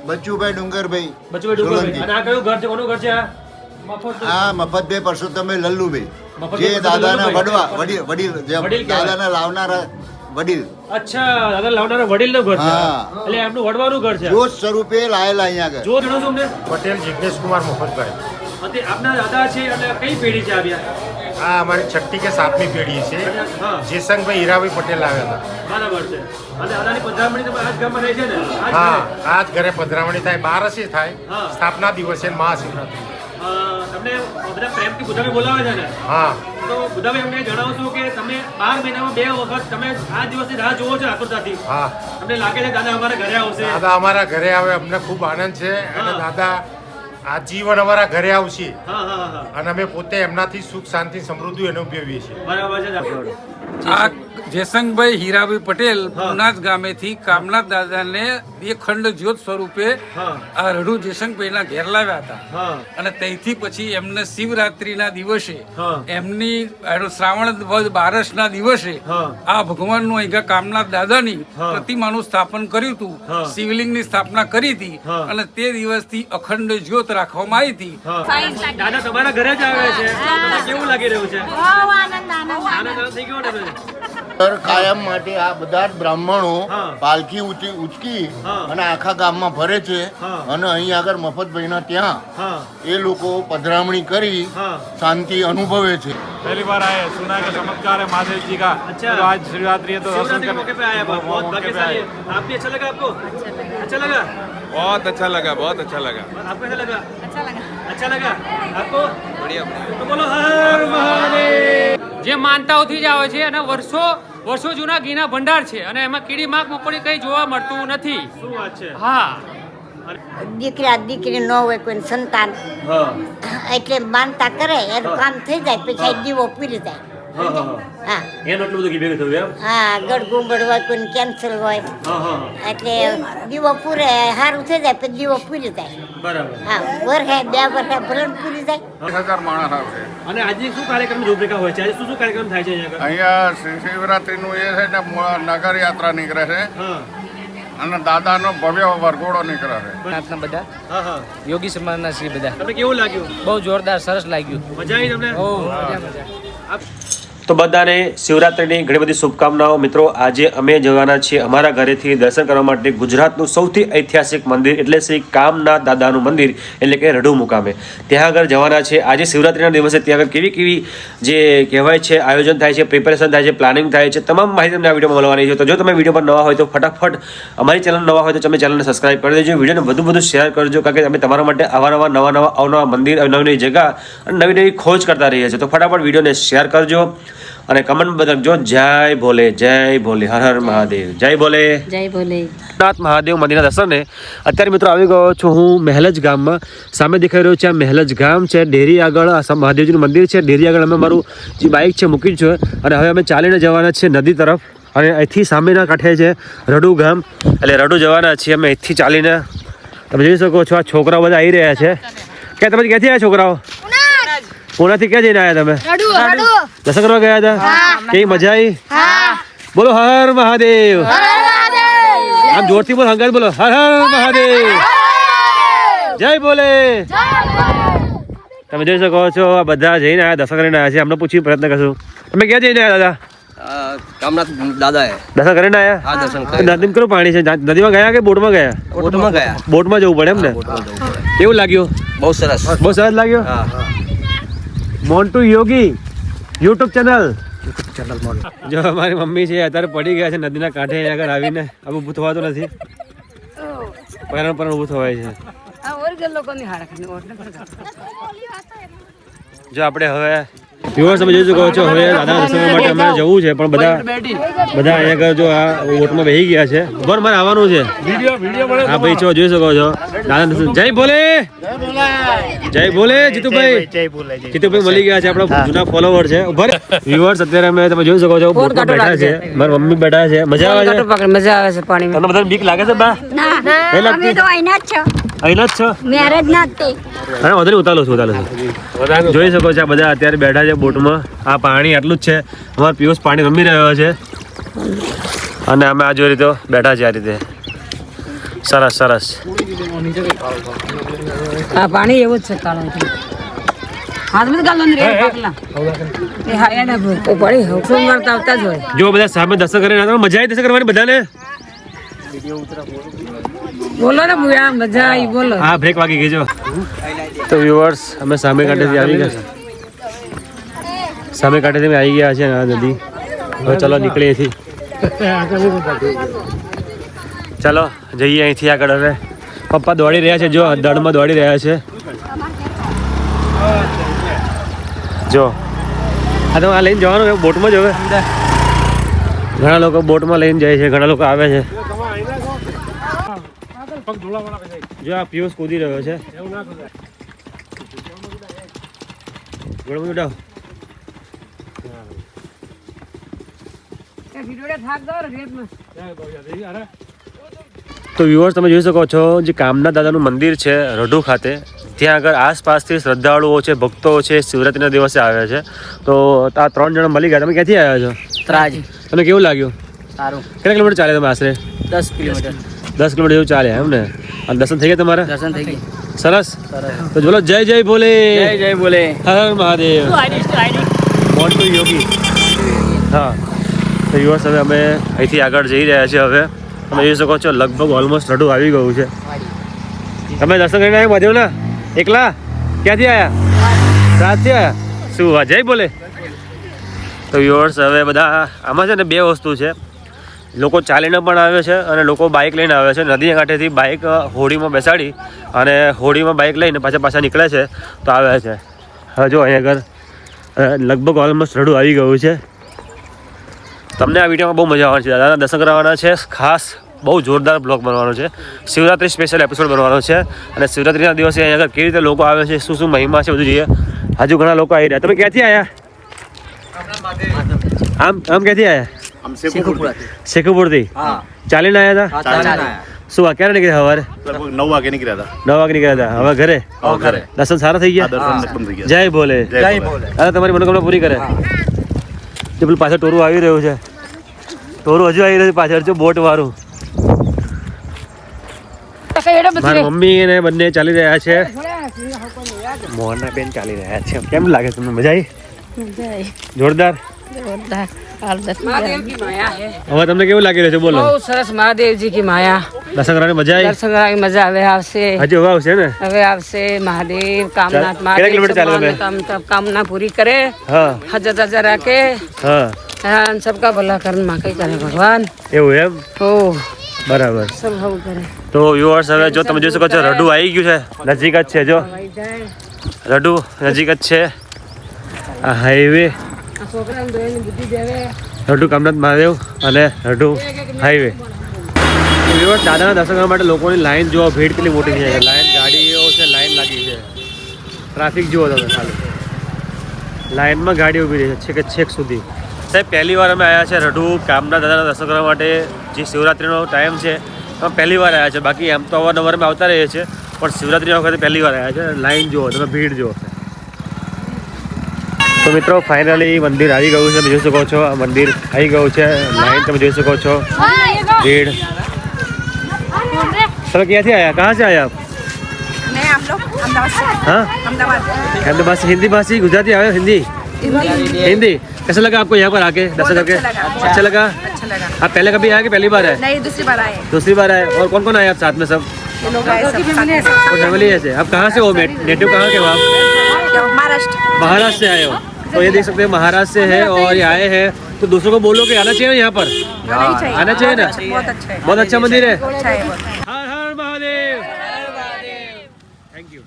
બચ્ચુભાઈ ડુંગરભાઈ. બચ્ચુભાઈ ડુંગરભાઈ. અને આ કયું ઘર છે? કોનું ઘર છે આ? આ મફતભાઈ પરસોત્તમભાઈ લલ્લુભાઈ, મફતભાઈ જે દાદાના પરસોત્તમભાઈ. વડીલ વડીલ કહેવાય. દાદાના લાવનારા વડીલ. અચ્છા, દાદા લાવનારા વડીલનું ઘર છે. હા. એટલે એમનું વડવાનું ઘર છે. જોત સ્વરૂપે લાયેલા અહીંયા આગળ. જો જણો છો અમને. પટેલ જિગ્નેશ કુમાર મફતભાઈ. અને આપના દાદા છે અને કઈ પેઢી છે આવ્યા? આ અમારી 6મી કે 7મી પેઢી છે. હા. જેસંગભાઈ હીરાભાઈ પટેલ આવ્યા હતા. બરાબર છે. અને દાદાની પધરામણી તો આ જ ગામમાં રહે છે ને? આ જ હા, ઘરે? આ જ ઘરે પધરામણી થાય, 12 થાય, હા. સ્થાપના દિવસે અને મહાશિવરાત્રી. તમને બધા પ્રેમથી બુધાભાઈ બોલાવે છે ને? હા, તો બુધાભાઈ અમને જણાવશો કે તમે 12 મહિનામાં 2 વખત તમે આ દિવસની રાહ જોવો છો આતુરતાથી? હા. તમને લાગે છે દાદા અમારા ઘરે આવશે? દાદા અમારા ઘરે આવે, અમને ખૂબ આનંદ છે. અને હા. દાદા આજીવન અમારા ઘરે આવશે હા હા હા. અને અમે પોતે એમનાથી સુખ શાંતિ સમૃદ્ધિ અનુભવીએ છીએ. બરાબર છે. આ જેસંગભાઈ હીરાભાઈ પટેલ હા. પુનાજ ગામેથી કામનાથ દાદાને બે ખંડ જ્યોત સ્વરૂપે હા. આ રઢુ જેસંગભાઈના ઘેર લાવ્યા હતા. હા. અને ત્યાંથી પછી એમને શિવરાત્રીના દિવસે હા. એમની શ્રાવણ વદ બારસના દિવસે હા. આ ભગવાનનું અહીંયા કામનાથ દાદાની હા. પ્રતિમાનું સ્થાપન કર્યું હતું. હા. શિવલિંગની સ્થાપના કરી હતી. હા. અને તે દિવસથી અખંડ જ્યોત રાખવામાં આવી હતી. હા. દાદા તમારા ઘરે જ આવે છે. તમને કેવું લાગી રહ્યું છે? આનંદ થઈ ગયો ને? દર કાયમ માટે આ બધા જ બ્રાહ્મણો હા. પાલખી ઉચકી હા. અને આખા ગામમાં ફરે છે. હા. અને અહીં આગળ મફતભાઈના ત્યાં હા. એ લોકો પધરામણી કરી હા. શાંતિ અનુભવે છે. पहली बार आए, सुना है कि चमत्कार है महादेव जी का। अच्छा। तो आज शिवरात्रि है तो दर्शन शिवरात्रि के करने मौके पे आए आप, बहुत मौके पे भाग्यशाली आए। है। आप भी अच्छा लगा आपको? अच्छा लगा? बहुत अच्छा लगा, बहुत अच्छा लगा। आपको कैसा लगा? अच्छा लगा आपको? बढ़िया। तो बोलो हर महादेव। જે માનતાઓથી જ આવે છે અને વર્ષો જૂના ઘીના ભંડાર છે અને એમાં કીડી માગ મકોડી કઈ જોવા મળતું નથી. શું વાત છે? હા, દીકરી ન હોય કોઈ સંતાન હા. એટલે માનતા કરે એનું કામ થઈ જાય પછી દીવો પૂરી જાય. હા હા હા. હા એનું એટલું બધું ઘી ભેગું થયું એમ? હા ગળગુંબળ હોય કોઈ કેન્સર હોય હા હા. એટલે દીવો પૂરે સારું થઈ જાય પછી દીવો પૂરી જાય. બરાબર. હા વર્ષે 2 વર્ષે ભલે પૂરી જાય. 10,000 માણસ આવશે. અને આજે શું કાર્યક્રમ રૂપરેખા હોય છે? આજે શું કાર્યક્રમ થાય છે અહીંયા આગળ? અહીંયા શિવરાત્રીનું એ છે ને નગર યાત્રા નીકળે છે હા અને દાદાનો ભવ્ય વરઘોડો નીકળે છે. નાથના બધા હા હા. યોગી સમાજના શ્રી બધા તમને કેવું લાગ્યું? બહુ જોરદાર સરસ લાગ્યું. મજા આવી તમને? બહુ મજા. તો બધાને શિવરાત્રિની ઘણી બધી શુભકામનાઓ. મિત્રો, આજે અમે જવાના છીએ અમારા ઘરેથી દર્શન કરવા માટે ગુજરાતનું સૌથી ઐતિહાસિક મંદિર એટલે શ્રી કામનાથ દાદાનું મંદિર એટલે કે રઢુ મુકામે. ત્યાં આગળ જવાના છે. આજે શિવરાત્રિના દિવસે ત્યાં આગળ કેવી કેવી જે કહેવાય છે આયોજન થાય છે, પ્રિપેરેશન થાય છે, પ્લાનિંગ થાય છે, તમામ માહિતી તમને આ વિડીયોમાં મળવાની છે. તો જો તમે વિડીયો પર નવા હોય તો ફટાફટ અમારી ચેનલ નવા હોય તો તમે ચેનલને સબસ્ક્રાઈબ કરી દેજો. વિડીયોને વધુ શેર કરજો કારણ કે અમે તમારા માટે આવા નવા અવનવા મંદિર, નવી નવી જગ્યા અને નવી નવી ખોજ કરતા રહીએ છીએ. તો ફટાફટ વિડીયોને શેર કરજો અને કમેન્ટ બદલજો. જય ભોલે, જય ભોલે, હર હર મહાદેવ, જય ભોલે, જય ભોલે. નાથ મહાદેવ મંદિરના દર્શને અત્યારે મિત્રો આવી ગયો છું હું મહેલજ ગામમાં. સામે દેખાઈ રહ્યું છે આ મહેલજ ગામ છે. ડેરી આગળ આ મહાદેવજીનું મંદિર છે. ડેરી આગળ અમે મારું જે બાઇક છે મૂકી છે અને હવે અમે ચાલીને જવાના છીએ નદી તરફ. અને અહીંથી સામેના કાંઠે છે રઢુ ગામ એટલે રઢુ જવાના છીએ અમે અહીંથી ચાલીને. તમે જોઈ શકો છો આ છોકરાઓ બધા આવી રહ્યા છે. ક્યાં તમે ક્યાંથી આવ્યા છોકરાઓ? પુનાથી ક્યાં જઈને આવ્યા તમે? દર્શન કરવા ગયા હતા? કેવી મજા આવી? બોલો હર મહાદેવ. આમ જોરથી બોલો, હંગાત બોલો, હર હર મહાદેવ, જય ભોલે. તમે જોઈ શકો છો આ બધા જઈને આવ્યા, દર્શન કરીને આવ્યા છે. અમને પૂછી પ્રયત્ન કરશું તમે ક્યાં જઈને આવ્યા દાદા? કામનાથ દાદા દર્શન કરીને આવ્યા? હા દર્શન નદીમાં કેટલું પાણી છે? નદીમાં ગયા કે બોટમાં ગયા? બોટમાં ગયા. બોટમાં જવું પડે એમ ને? કેવું લાગ્યું? બહુ સરસ. બહુ સરસ લાગ્યું. મોન્ટુ યોગી યુટ્યુબ ચેનલ. જો અમારી મમ્મી છે અત્યારે પડી ગયા છે નદીના કાંઠે આગળ આવીને. હવે ઊભું થવાતું નથી, પણ ઊભું થવાય છે. જો આપણે હવે વ્યુઅર્સ તમે જોઈ શકો છો હવે દાદા દર્શન માટે અમારે જવું છે પણ બધા અહીંયા આગળ જો આ બોટમાં બેસી ગયા છે. ઉભર મારે આવવાનું છે. હા ભાઈ છો જોઈ શકો છો દાદા દર્શન. જય ભોલે, જય ભોલે. જીતુભાઈ મળી ગયા છે, આપણા જૂના ફોલોવર છે. ઉભર વ્યુઅર્સ અત્યારે અમે તમે જોઈ શકો છો બોટમાં બેઠા છે. મારા મમ્મી બેઠા છે. મજા આવે છે? મજા આવે છે પાણી. તમને બધાને બીક લાગે છે બા? અમે તો અહીંના જ છો, અહીંના જ છો? મેરેજ ના જ તે. અરે વધારે ઉતારો છું. જોઈ શકો છો આ બધા અત્યારે બેઠા છે બોટમાં. આ પાણી આટલું જ છે. અમારો પિયુષ પાણી રમી રહ્યો છે અને અમે આ જો રીતે બેઠા છે આ રીતે. સરસ સરસ. આ પાણી એવું જ છે કાળો હાથમાં ગાલો ને રે પાકલા એ હાયા ના ભૂકો પડી હુકમ કરતા આવતા જ હોય. જો બધા સામે દર્શન કરીને આવ્યા. મજા આવી દર્શન કરવાની બધાને? બોલો ને ભૂયા મજા આવી બોલો. હા બ્રેક વાગી ગઈ જો. તો વ્યુઅર્સ અમે સામે કાંઠેથી આવી ગયા. સામે કાંઠેથી આવી ગયા છે આ નદી. હવે ચલો નીકળીએ અહીંથી. ચાલો જઈએ અહીંથી આગળ. હવે પપ્પા દોડી રહ્યા છે જો દળમાં દોડી રહ્યા છે જો. આ તો આ લઈને જવાનું બોટમાં જ. હવે ઘણા લોકો બોટમાં લઈને જાય છે, ઘણા લોકો આવે છે. જો આ પિયુષ કૂદી રહ્યો છે. તો વ્યુઅર્સ તમે જોઈ શકો છો જે કામના દાદાનું મંદિર છે રઢુ ખાતે, ત્યાં આગળ આસપાસથી શ્રદ્ધાળુઓ છે, ભક્તો છે, શિવરાત્રિના દિવસે આવે છે. તો આ 3 જણા મળી ગયા. તમે ક્યાંથી આવ્યા છો? ત્રાજ. તમને કેવું લાગ્યું? સારું. કેટલા કિલોમીટર ચાલે તમે આશરે? 10 કિલોમીટર. 10 કિલોમીટર જેવું ચાલે એમ ને? અને દર્શન થઈ ગયા તમારા? દર્શન થઈ ગયા. સરસ. તો બોલો જય જય બોલે. જય જય બોલે. હર હર મહાદેવ. મોન્ટુ યોગી. હા તો વ્યુઅર્સ હવે અમે અહીંથી આગળ જઈ રહ્યા છીએ. હવે તમે જોઈ શકો છો લગભગ ઓલમોસ્ટ રઢુ આવી ગયું છે. તમે દર્શન કરીને આવ્યા મહાદેવના એકલા? ક્યાંથી આવ્યા? રાતથી આવ્યા? શું વાત, જય બોલે. તો વ્યુઅર્સ હવે બધા આમાં છે ને 2 વસ્તુ છે. લોકો ચાલીને પણ આવે છે અને લોકો બાઇક લઈને આવે છે. નદી કાંઠેથી બાઇક હોડીમાં બેસાડી અને હોડીમાં બાઇક લઈને પાછા નીકળે છે તો આવે છે. હવે જો અહીંયા આગળ લગભગ ઓલમોસ્ટ રઢુ આવી ગયું છે. તમને આ વિડીયોમાં બહુ મજા આવવાની છે. દાદાના દર્શન કરવાના છે. ખાસ બહુ જોરદાર બ્લોગ બનવાનો છે. શિવરાત્રી સ્પેશિયલ એપિસોડ બનવાનો છે. અને શિવરાત્રીના દિવસે અહીંયા આગળ કેવી રીતે લોકો આવે છે, શું શું મહિમા છે બધું જોઈએ. હજુ ઘણા લોકો આવી રહ્યા. તમે ક્યાંથી આવ્યા? આમ ક્યાંથી આવ્યા? શેખુપુરથી. ચાલીને આવ્યા હતા? શું આ ક્યારે નીકળ્યા? સવારે 9 વાગે નીકળ્યા હતા. 9 વાગે નીકળ્યા હતા. હવે ઘરે દર્શન સારા થઈ ગયા? જય ભોલે. દાદા તમારી મનોકામના પૂરી કરે. જે પેલું પાછળ ટોરું આવી રહ્યું છે, ટોરું હજુ આવી રહ્યું છે પાછળ, જો બોટ વાળું. મારા મમ્મી ને બંને ચાલી રહ્યા છે. મોહનના બેન ચાલી રહ્યા છે. કેમ લાગે તમને? મજા આવી? જોરદાર. મહાદેવ કી માયા હે. હવે તમને કેવું લાગી રહ્યું છે બોલો? બહુ સરસ મહાદેવજી કી માયા. દર્શન કરવાની મજા આવી? દર્શન કરવાની મજા હવે આવશે. હજુ હવે આવશે ને? હવે આવશે. મહાદેવ કામના કેટલા કિલોમીટર ચાલે તમે? कामना पूरी करे. હા हजत हजर रखे. હા सबका भला करन मां कई करे भगवान. એવું એમ? ओ બરાબર. सब हव करे. તો વ્યુઅર્સ હવે જો તમે જોઈ શકો છો રઢુ આવી ગયું છે. નજીક જ છે જો રઢુ, નજીક જ છે. આ હાઈવે છોકરાને જોઈને બુદ્ધિ દેવે. રઢુ કામનાથ મહાદેવ અને રઢુ હાઈવે. વ્યુઅર્સ દાદાના દર્શન કરવા માટે લોકોની લાઈન જુઓ, ભીડ કેટલી મોટી છે. લાઈન ગાડીઓ છે, લાઈન લાગી છે. ટ્રાફિક જુઓ તમે ખાલી. લાઈનમાં ગાડી ઊભી રહી છે છેક સુધી. સાહેબ પહેલી વાર અમે આવ્યા છે રઢુ કામના દાદાના દર્શન કરવા માટે. જે શિવરાત્રિનો ટાઈમ છે અમે પહેલી વાર આવ્યા છે. બાકી એમ તો અવારનવાર અમે આવતા રહીએ છીએ, પણ શિવરાત્રિના વખતે પહેલી વાર આવ્યા છે. લાઈન જુઓ તમે, ભીડ જુઓ. તો મિત્રો ફાઇનલી મંદિર આવી ગયું છે. તમે જોઈ શકો છો આ મંદિર આવી ગયું છે. લાઈન તમે જોઈ શકો છો, ભીડ. તમે ક્યાંથી आया? कहाँ से आया आप? हम लोग अहमदाबाद से। हाँ अहमदाबाद से। हिंदी भाषी गुजराती आए हो? हिंदी हिंदी कैसा लगा आपको यहाँ पर आके दर्शन करके? अच्छा लगा। आप पहले कभी आए कि पहली बार आए? नहीं, दूसरी बार आए। दूसरी बार आए। और कौन कौन आए आप साथ में? सब ये लोग आए सब साथ में। फैमिली ऐसे। आप कहाँ से हो? नेटिव कहाँ के हो आप? महाराष्ट्र। महाराष्ट्र से आए हो? तो ये देख सकते हैं महाराष्ट्र से है और ये आए हैं। तो दूसरों को बोलो कि आना चाहिए यहाँ पर? आना चाहिए ना? बहुत अच्छा है। बहुत अच्छा मंदिर है। अच्छा है। Har Har Mahadev. Thank you.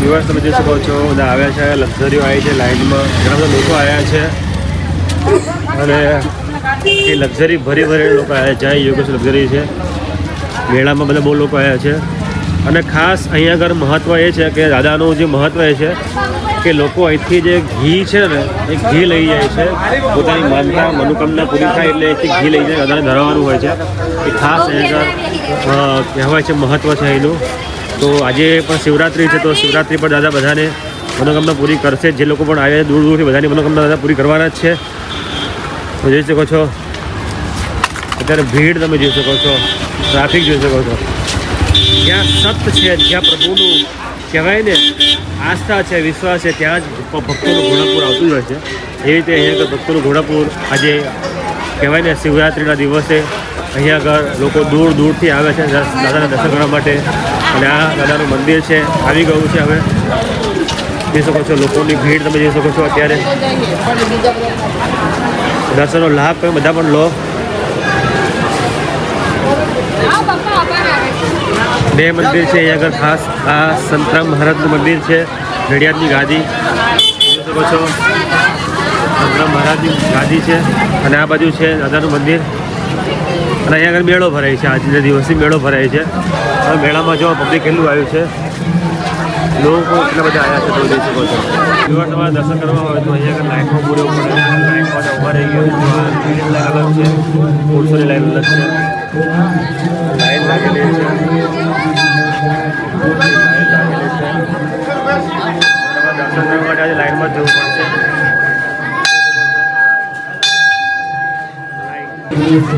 Viewers તમે જોઈ શકો છો બધા આવ્યા છે. લક્ઝરીઓ આવી છે લાઈનમાં. ઘણા બધા લોકો આવ્યા છે અને એ લક્ઝરી ભરી લોકો આવ્યા છે. યોગેશ લક્ઝરી છે. મેળામાં બધા બહુ લોકો આવ્યા છે. અને ખાસ અહીંયા આગળ મહત્ત્વ એ છે કે દાદાનું જે મહત્ત્વ એ છે કે લોકો અહીંથી જે ઘી છે ને એ ઘી લઈ જાય છે. પોતાની માનતા મનોકામના પૂરી થાય એટલે અહીંથી ઘી લઈ જાય દાદાને ધરાવવાનું હોય છે. એ ખાસ અહીંયા આગળ કહેવાય છે, મહત્ત્વ છે એનું. તો આજે પણ શિવરાત્રિ છે, તો શિવરાત્રિ પર દાદા બધાને મનોકામના પૂરી કરશે. જે લોકો પણ આવ્યા છે દૂર દૂરથી બધાની મનોકામના દાદા પૂરી કરવાના જ છે. તો જોઈ શકો છો અત્યારે ભીડ તમે જોઈ શકો છો, ટ્રાફિક જોઈ શકો છો. જ્યાં સત છે, જ્યાં પ્રભુનું કહેવાય ને આસ્થા છે, વિશ્વાસ છે, ત્યાં જ ભક્તોનું ઘોડાપુર આવતું જ હોય છે. એ રીતે અહીંયા આગળ ભક્તોનું ઘોડાપુર આજે કહેવાય ને શિવરાત્રિના દિવસે અહીંયા આગળ લોકો દૂર દૂરથી આવે છે દાદાના દર્શન કરવા માટે. અને આ દાદાનું મંદિર છે, આવી ગયું છે. હવે જોઈ શકો છો લોકોની ભીડ તમે જોઈ શકો છો. અત્યારે દર્શનનો લાભ તમે બધા પણ લો. બે મંદિર છે અહીંયા આગળ ખાસ. આ સંતરામ મહારાજનું મંદિર છે, નડિયાદની ગાદી જોઈ શકો છો. સંતરામ મહારાજની ગાદી છે અને આ બાજુ છે દાદાનું મંદિર. અને અહીંયા આગળ મેળો ભરાય છે, આજના દિવસથી મેળો ભરાય છે. હવે મેળામાં જો પબ્લિક કેટલું આવ્યું છે, લોકો એટલા બધા આવ્યા છે તમે જોઈ શકો છો. જો તમારે દર્શન કરવા હોય તો અહીંયા આગળ લાઈનમાં પૂરે પડે. લાઈનમાં ઊભા રહી ગયો તો આ લાઈન અલગ છે, 400ની લાઈન અલગ છે. લાઈન લાગેલી છે, દર્શન કરવા માટે આજે લાઈનમાં જ જવું પડશે.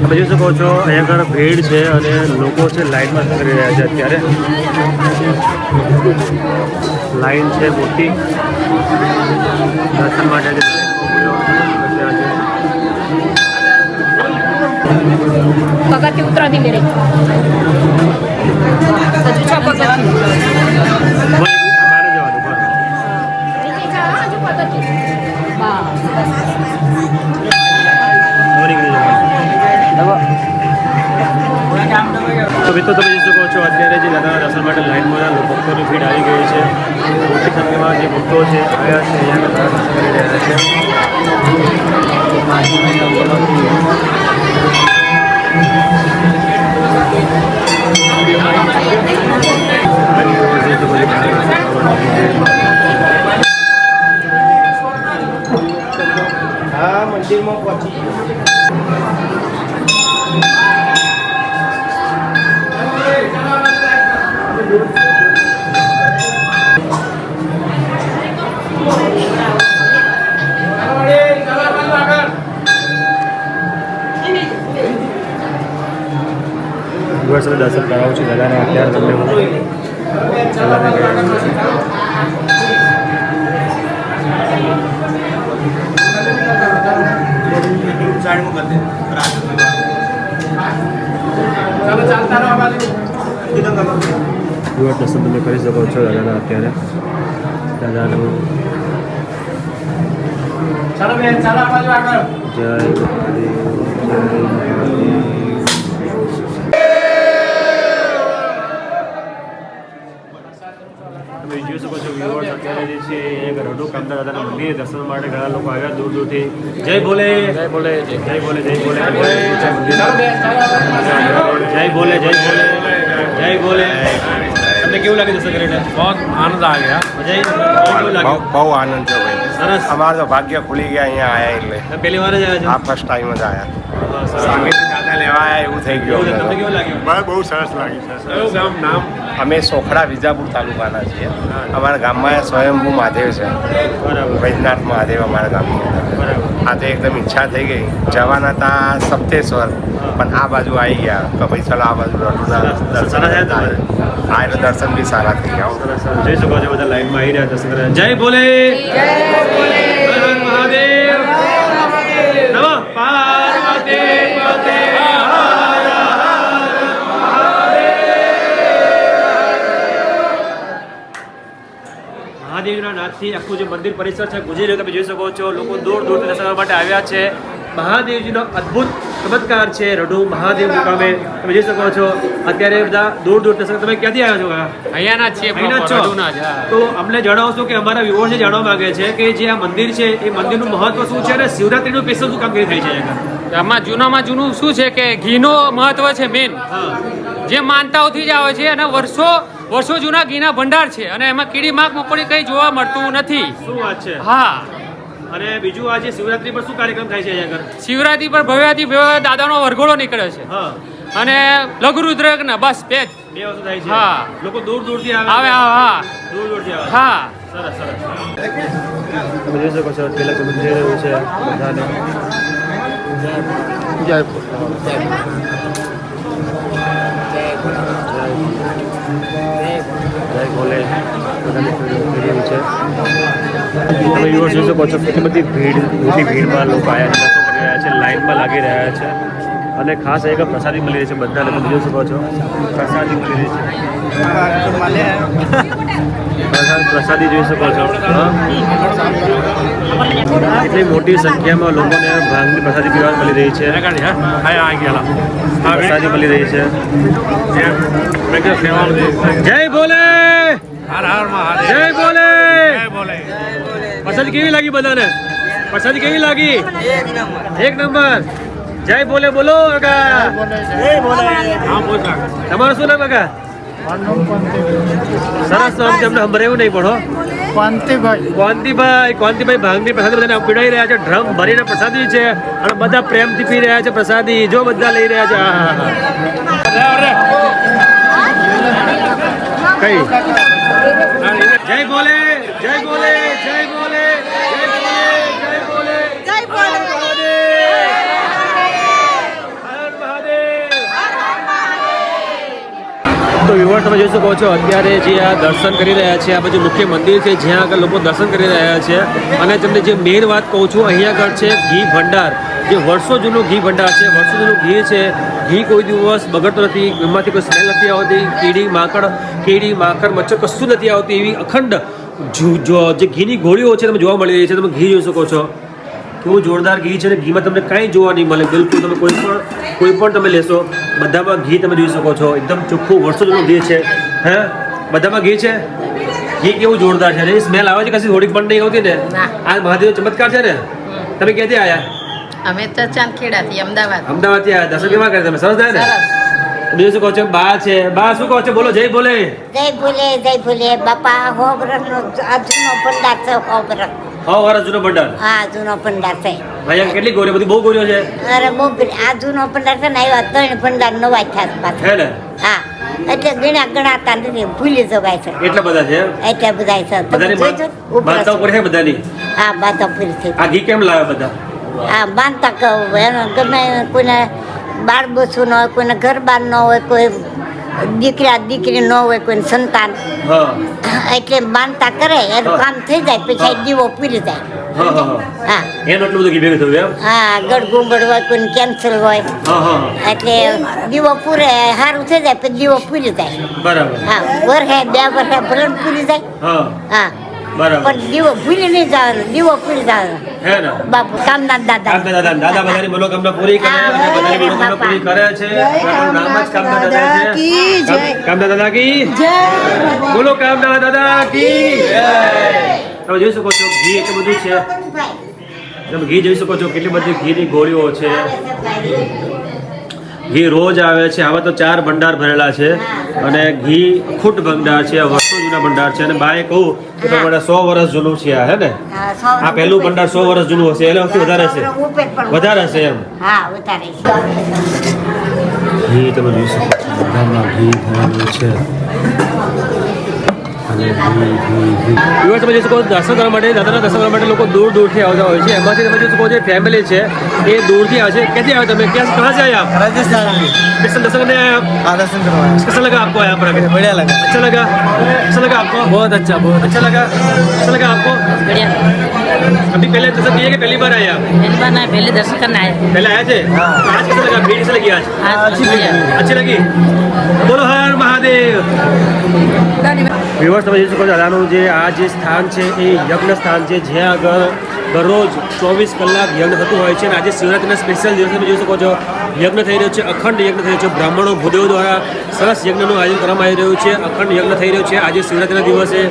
તમે જોઈ શકો છો અહીંયા આગળ ભીડ છે અને લોકો છે લાઈનમાં કરી રહ્યા છે. અત્યારે લાઈન છે મોટી દર્શન માટે. પગથિયું ઉતરાથી મેરે હજુ 6 પગથિયું બારે જવાનું બરાબર. નીચે જા હજુ પગથિયું તો મિત્રો તમે જોઈ શકો છો અત્યારે જે દાદાના દર્શન માટે લાઈનમાં ભક્તોની ભીડ આવી ગઈ છે. મોટી સંખ્યામાં જે ભક્તો છે આવ્યા છે અહીંયા દર્શન કરી રહ્યા છે. હા મંદિરમાં પહોંચી દર્શન કરાવું છું દાદાને. અત્યારે તમને હું દર્શન તમે કરી શકો છો દાદાના. અત્યારે દાદાનું જય તમે જોઈ શકો છો વ્યુઅર્સ અત્યારે જે છે રડુ કામના દાદાના મંદિરે દર્શન માટે ઘણા લોકો આવ્યા દૂર દૂરથી. જય ભોલે, જય ભોલે, જય ભોલે, જય ભોલે, જય ભોલે, જય ભોલે, જય ભોલે. તમને કેવું લાગે દર્શન કરીને? બહુ આનંદ આ ગયા. મજા આવી? કેવું લાગ્યું? બહુ આનંદ છે ભાઈ. સરસ. અમારે તો ભાગ્ય ખુલી ગયા અહીંયા આયા એટલે. તમે પહેલી વાર જ આવ્યા આ ફર્સ્ટ ટાઈમ જ આયા. છો? સરસ. સામેથી દાદા લેવા આયા એવું થઈ ગયું. તમને કેવું લાગ્યું? બહુ સરસ લાગી છે. કયું ગામ નામ? અમે સોખડા વિજાપુર તાલુકાના છીએ. અમારા ગામમાં સ્વયંભૂ મહાદેવ છે, બરાબર, વૈદ્યનાથ મહાદેવ અમારા ગામની અંદર. બરાબર. આજે એકદમ ઈચ્છા થઈ ગઈ જવાના હતા સપ્તેશ્વર, પણ આ બાજુ આવી ગયા તો ભાઈ ચલો આ બાજુ રડુના દર્શન સારા થયા આ એટલે દર્શન બી સારા થઈ ગયા. સરસ, સરસ. જોઈ શકો છો બધા લાઈનમાં આવી રહ્યા દર્શન કરવા. જય ભોલે, જય ભોલે, હર હર મહાદેવ, નમઃ પાર્વતી પતે. મહાદેવના નાથથી આખું જે મંદિર પરિસર છે ગુજરી રહ્યું તમે જોઈ શકો છો. લોકો દૂર દૂરથી દર્શન કરવા માટે આવ્યા છે. મહાદેવજીનો અદ્ભુત ચમત્કાર છે રઢુ મહાદેવ મુકામે. તમે જોઈ શકો છો અત્યારે બધા દૂર દૂર દર્શન. તમે ક્યાંથી આવ્યા છો? અહીંયાના જ છીએ, અહીંના જ છો? રઢુના જ, હા. તો અમને જણાવશો કે અમારા વ્યુઅર્સ જાણવા માંગે છે કે જે આ મંદિર છે એ મંદિરનું મહત્વ શું છે અને શિવરાત્રીનું સ્પેશિયલ શું કામગીરી થાય છે અહીંયા? આમાં જૂનામાં જૂનું શું છે કે ઘીનો મહત્વ છે મેન, હા, જે માનતાઓથી જ આવે છે અને વર્ષો જૂના ઘીના ભંડાર છે અને એમાં કીડી માખ મકોડી કંઈ જોવા મળતું નથી. શું વાત છે? હા, અને બીજું આજે શિવરાત્રી પર શું કાર્યક્રમ થાય છે અહીંયા આગળ? શિવરાત્રી પર ભવ્યાથી ભવ્ય દાદાનો વરઘોડો નીકળે છે હા, અને લઘુરુદ્રયજ્ઞ, બસ બે જ. બે વસ્તુ થાય છે. હા. લોકો દૂર દૂરથી આવે આવે, હા, દૂર દૂરથી આવે. હા. સરસ, સરસ. તમે જોઈ શકો છો પેલા તો મંદિર રહ્યું છે બધાને. જય બોલે બધાને ફેરવ્યું છે. તમે viewers જોઈ શકો છો કેટલી બધી મોટી ભીડમાં લોકો આવ્યા છે, દર્શન કરી રહ્યા છે, લાઈનમાં લાગી રહ્યા છે અને ખાસ એક પ્રસાદી મળી રહી છે. બધાને તમે જોઈ શકો છો પ્રસાદી મળી રહી છે. પ્રસાદી જોઈ શકો છો. એટલી મોટી સંખ્યામાં લોકોને ભાંગની પ્રસાદી પીવા મળી રહી છે. પ્રસાદી મળી રહી છે. જય ભોલે, જય ભોલે. પ્રસાદી કેવી લાગી બધાને? પ્રસાદી કેવી લાગી? એક નંબર. જય ભોલે બોલો કાકા. તમારું શું નામ કાકા? સરસ નામ છે, અમને સંભળાયું નહીં પણ કોંતીભાઈ ભાંગની પ્રસાદી બધાને પીડાઈ રહ્યા છે. ડ્રમ ભરીને પ્રસાદી છે અને બધા પ્રેમથી પી રહ્યા છે પ્રસાદી. જો બધા લઈ રહ્યા છે. કઈ જય ભોલે, જય ભોલે, જય ભોલે, જય ભોલે, જય ભોલે, જય ભોલે. તો વિવર તમે જોઈ શકો છો અત્યારે જે આ દર્શન કરી રહ્યા છે, આ બાજુ મુખ્ય મંદિર છે જ્યાં આગળ લોકો દર્શન કરી રહ્યા છે. અને તમને જે મેઇન વાત કહું છું, અહીંયા આગળ છે ઘી ભંડાર, જે વર્ષો જૂનું ઘી ભંડાર છે. વર્ષો જૂનું ઘી છે. ઘી કોઈ દિવસ બગડતો નથી, એમાંથી કોઈ સ્મેલ નથી આવતી. કીડી માકડ મચ્છર કશું નથી આવતી. એવી અખંડ જે ઘીની ગોળીઓ છે તમે જોવા મળી રહી છે. તમે ઘી જોઈ શકો છો કેવું જોરદાર ઘી છે. ને ઘીમાં તમને કાંઈ જોવા નહીં મળે બિલકુલ. તમે કોઈ પણ તમે લેશો બધામાં ઘી તમે જોઈ શકો છો. એકદમ ચોખ્ખું વર્ષો જૂનું ઘી છે. હે બધામાં ઘી છે. ઘી કેવું જોરદાર છે. એની સ્મેલ આવે છે કશી થોડીક પણ નહીં આવતી ને. આ મહાદેવ ચમત્કાર છે ને. તમે ક્યાંથી આવ્યા? અમે તો ચાંદખેડાથી અમદાવાદ. અમદાવાદથી આવ્યા. દર્શન કેવા કરે તમે? સરસ થાય ને? બીજું શું કહો છો? બા છે. બા શું કહો છો? બોલો જય ભોલે. જય ભોલે, જય ભોલે. બાપા હોબરનો આ જૂનો ભંડાર છે. હોબર વર્ષ જૂનો ભંડાર. હા, જૂનો ભંડાર છે. ભાઈ કેટલી ગોળીઓ? બધી બહુ ગોળીઓ છે. અરે બહુ આ જૂનો ભંડાર છે ને, એવા 3 ભંડાર નવા થયા પાછા. હે ને? હા, એટલે ગણાતા નથી, ભૂલી જવાય છે. એટલા બધા છે. એટલે બધા છે. બધાની માનતા ઉપર છે બધાની. હા, બાધા પૂરી થઈ. આ ઘી કેમ લાવે બધા? હા, માનતા કહું એનો ગમે કોઈને બાળ બસું ન હોય, કોઈને ઘર બાર ન હોય, કોઈ દીકરી ન હોય, કોઈને સંતાન, એટલે માનતા કરે એનું કામ થઈ જાય, પછી દીવો પૂરી જાય. હા, એનું એટલું બધું ઘી ભેગું થયું એમ? હા, ગળગુંબળ હોય, કોઈને કેન્સર હોય, એટલે દીવો પૂરે સારું થઈ જાય, પછી દીવો પૂરી જાય. બરાબર. હા, વર્ષે 2 વર્ષે ભલે પૂરી જાય. હા, બરાબર. પણ દીવો ભૂલી નહીં જવાનો, દીવો પૂરી જવાનો. હે ને? બાપુ કામના દાદા દાદા બધાની મનોકામના પૂરી કરે અને બધાની મનોકામના પૂરી કરે છે. નામ જ કામના દાદા છે. કામના દાદા કી જય. બોલો કામના દાદા કી જય. તમે જોઈ શકો છો ઘી એટલું બધું છે. તમે ઘી જોઈ શકો છો કેટલી બધી ઘીની ગોળીઓ છે. ઘી રોજ આવે છે. આવા તો 4 ભંડાર ભરેલા છે અને ઘી અખૂટ ભંડાર છે. વર્ષો જૂના ભંડાર છે. અને બાએ કહું કે તમારે 100 વર્ષ જૂનું છે આ. હે ને? આ પહેલું ભંડાર 100 વર્ષ જૂનું હશે. એટલે વખતે વધારે હશે. વધારે હશે એમ. હા, વધારે. ઘી તમે જોઈ શકો છો બધામાં ઘી ભરેલું છે. અને ઘી તમે જોઈ શકો દર્શન કરવા માટે, દાદાના દર્શન કરવા માટે લોકો દૂર દૂરથી આવતા હોય છે. એમાંથી તમે જોઈ શકો જે ફેમિલી છે એ દૂરથી આવે છે. ક્યાંથી આવે તમે? कहाँ से आए आप? राजस्थान। किस दर्शन करने आए आप? दर्शन करवाया। कैसा लगा आपको यहाँ पर आके? बढ़िया लगा। अच्छा लगा? अच्छा लगा आपको? बहुत अच्छा, बहुत अच्छा लगा? अच्छा लगा आपको? बढ़िया। अभी पहले दर्शन किए कि पहली बार आए आप? पहली बार ना, पहले दर्शन करना आए। पहले आए थे? तो आज कैसा लगा? भीड़ कैसे लगी आज? आज बढ़िया। अच्छी लगी? बोलो हर महादेव. વ્યવસ્થા તમે જોઈ શકો છો દાદાનું જે આ જે સ્થાન છે એ યજ્ઞ સ્થાન છે જ્યાં આગળ દરરોજ 24 કલાક યજ્ઞ થતું હોય છે. અને આજે શિવરાત્રિના સ્પેશિયલ દિવસે તમે જોઈ શકો છો યજ્ઞ થઈ રહ્યો છે. અખંડ યજ્ઞ થઈ રહ્યો છે. બ્રાહ્મણો ભૂદેવો દ્વારા સરસ યજ્ઞનું આયોજન કરવામાં આવી રહ્યું છે. અખંડ યજ્ઞ થઈ રહ્યો છે આજે શિવરાત્રિના દિવસે.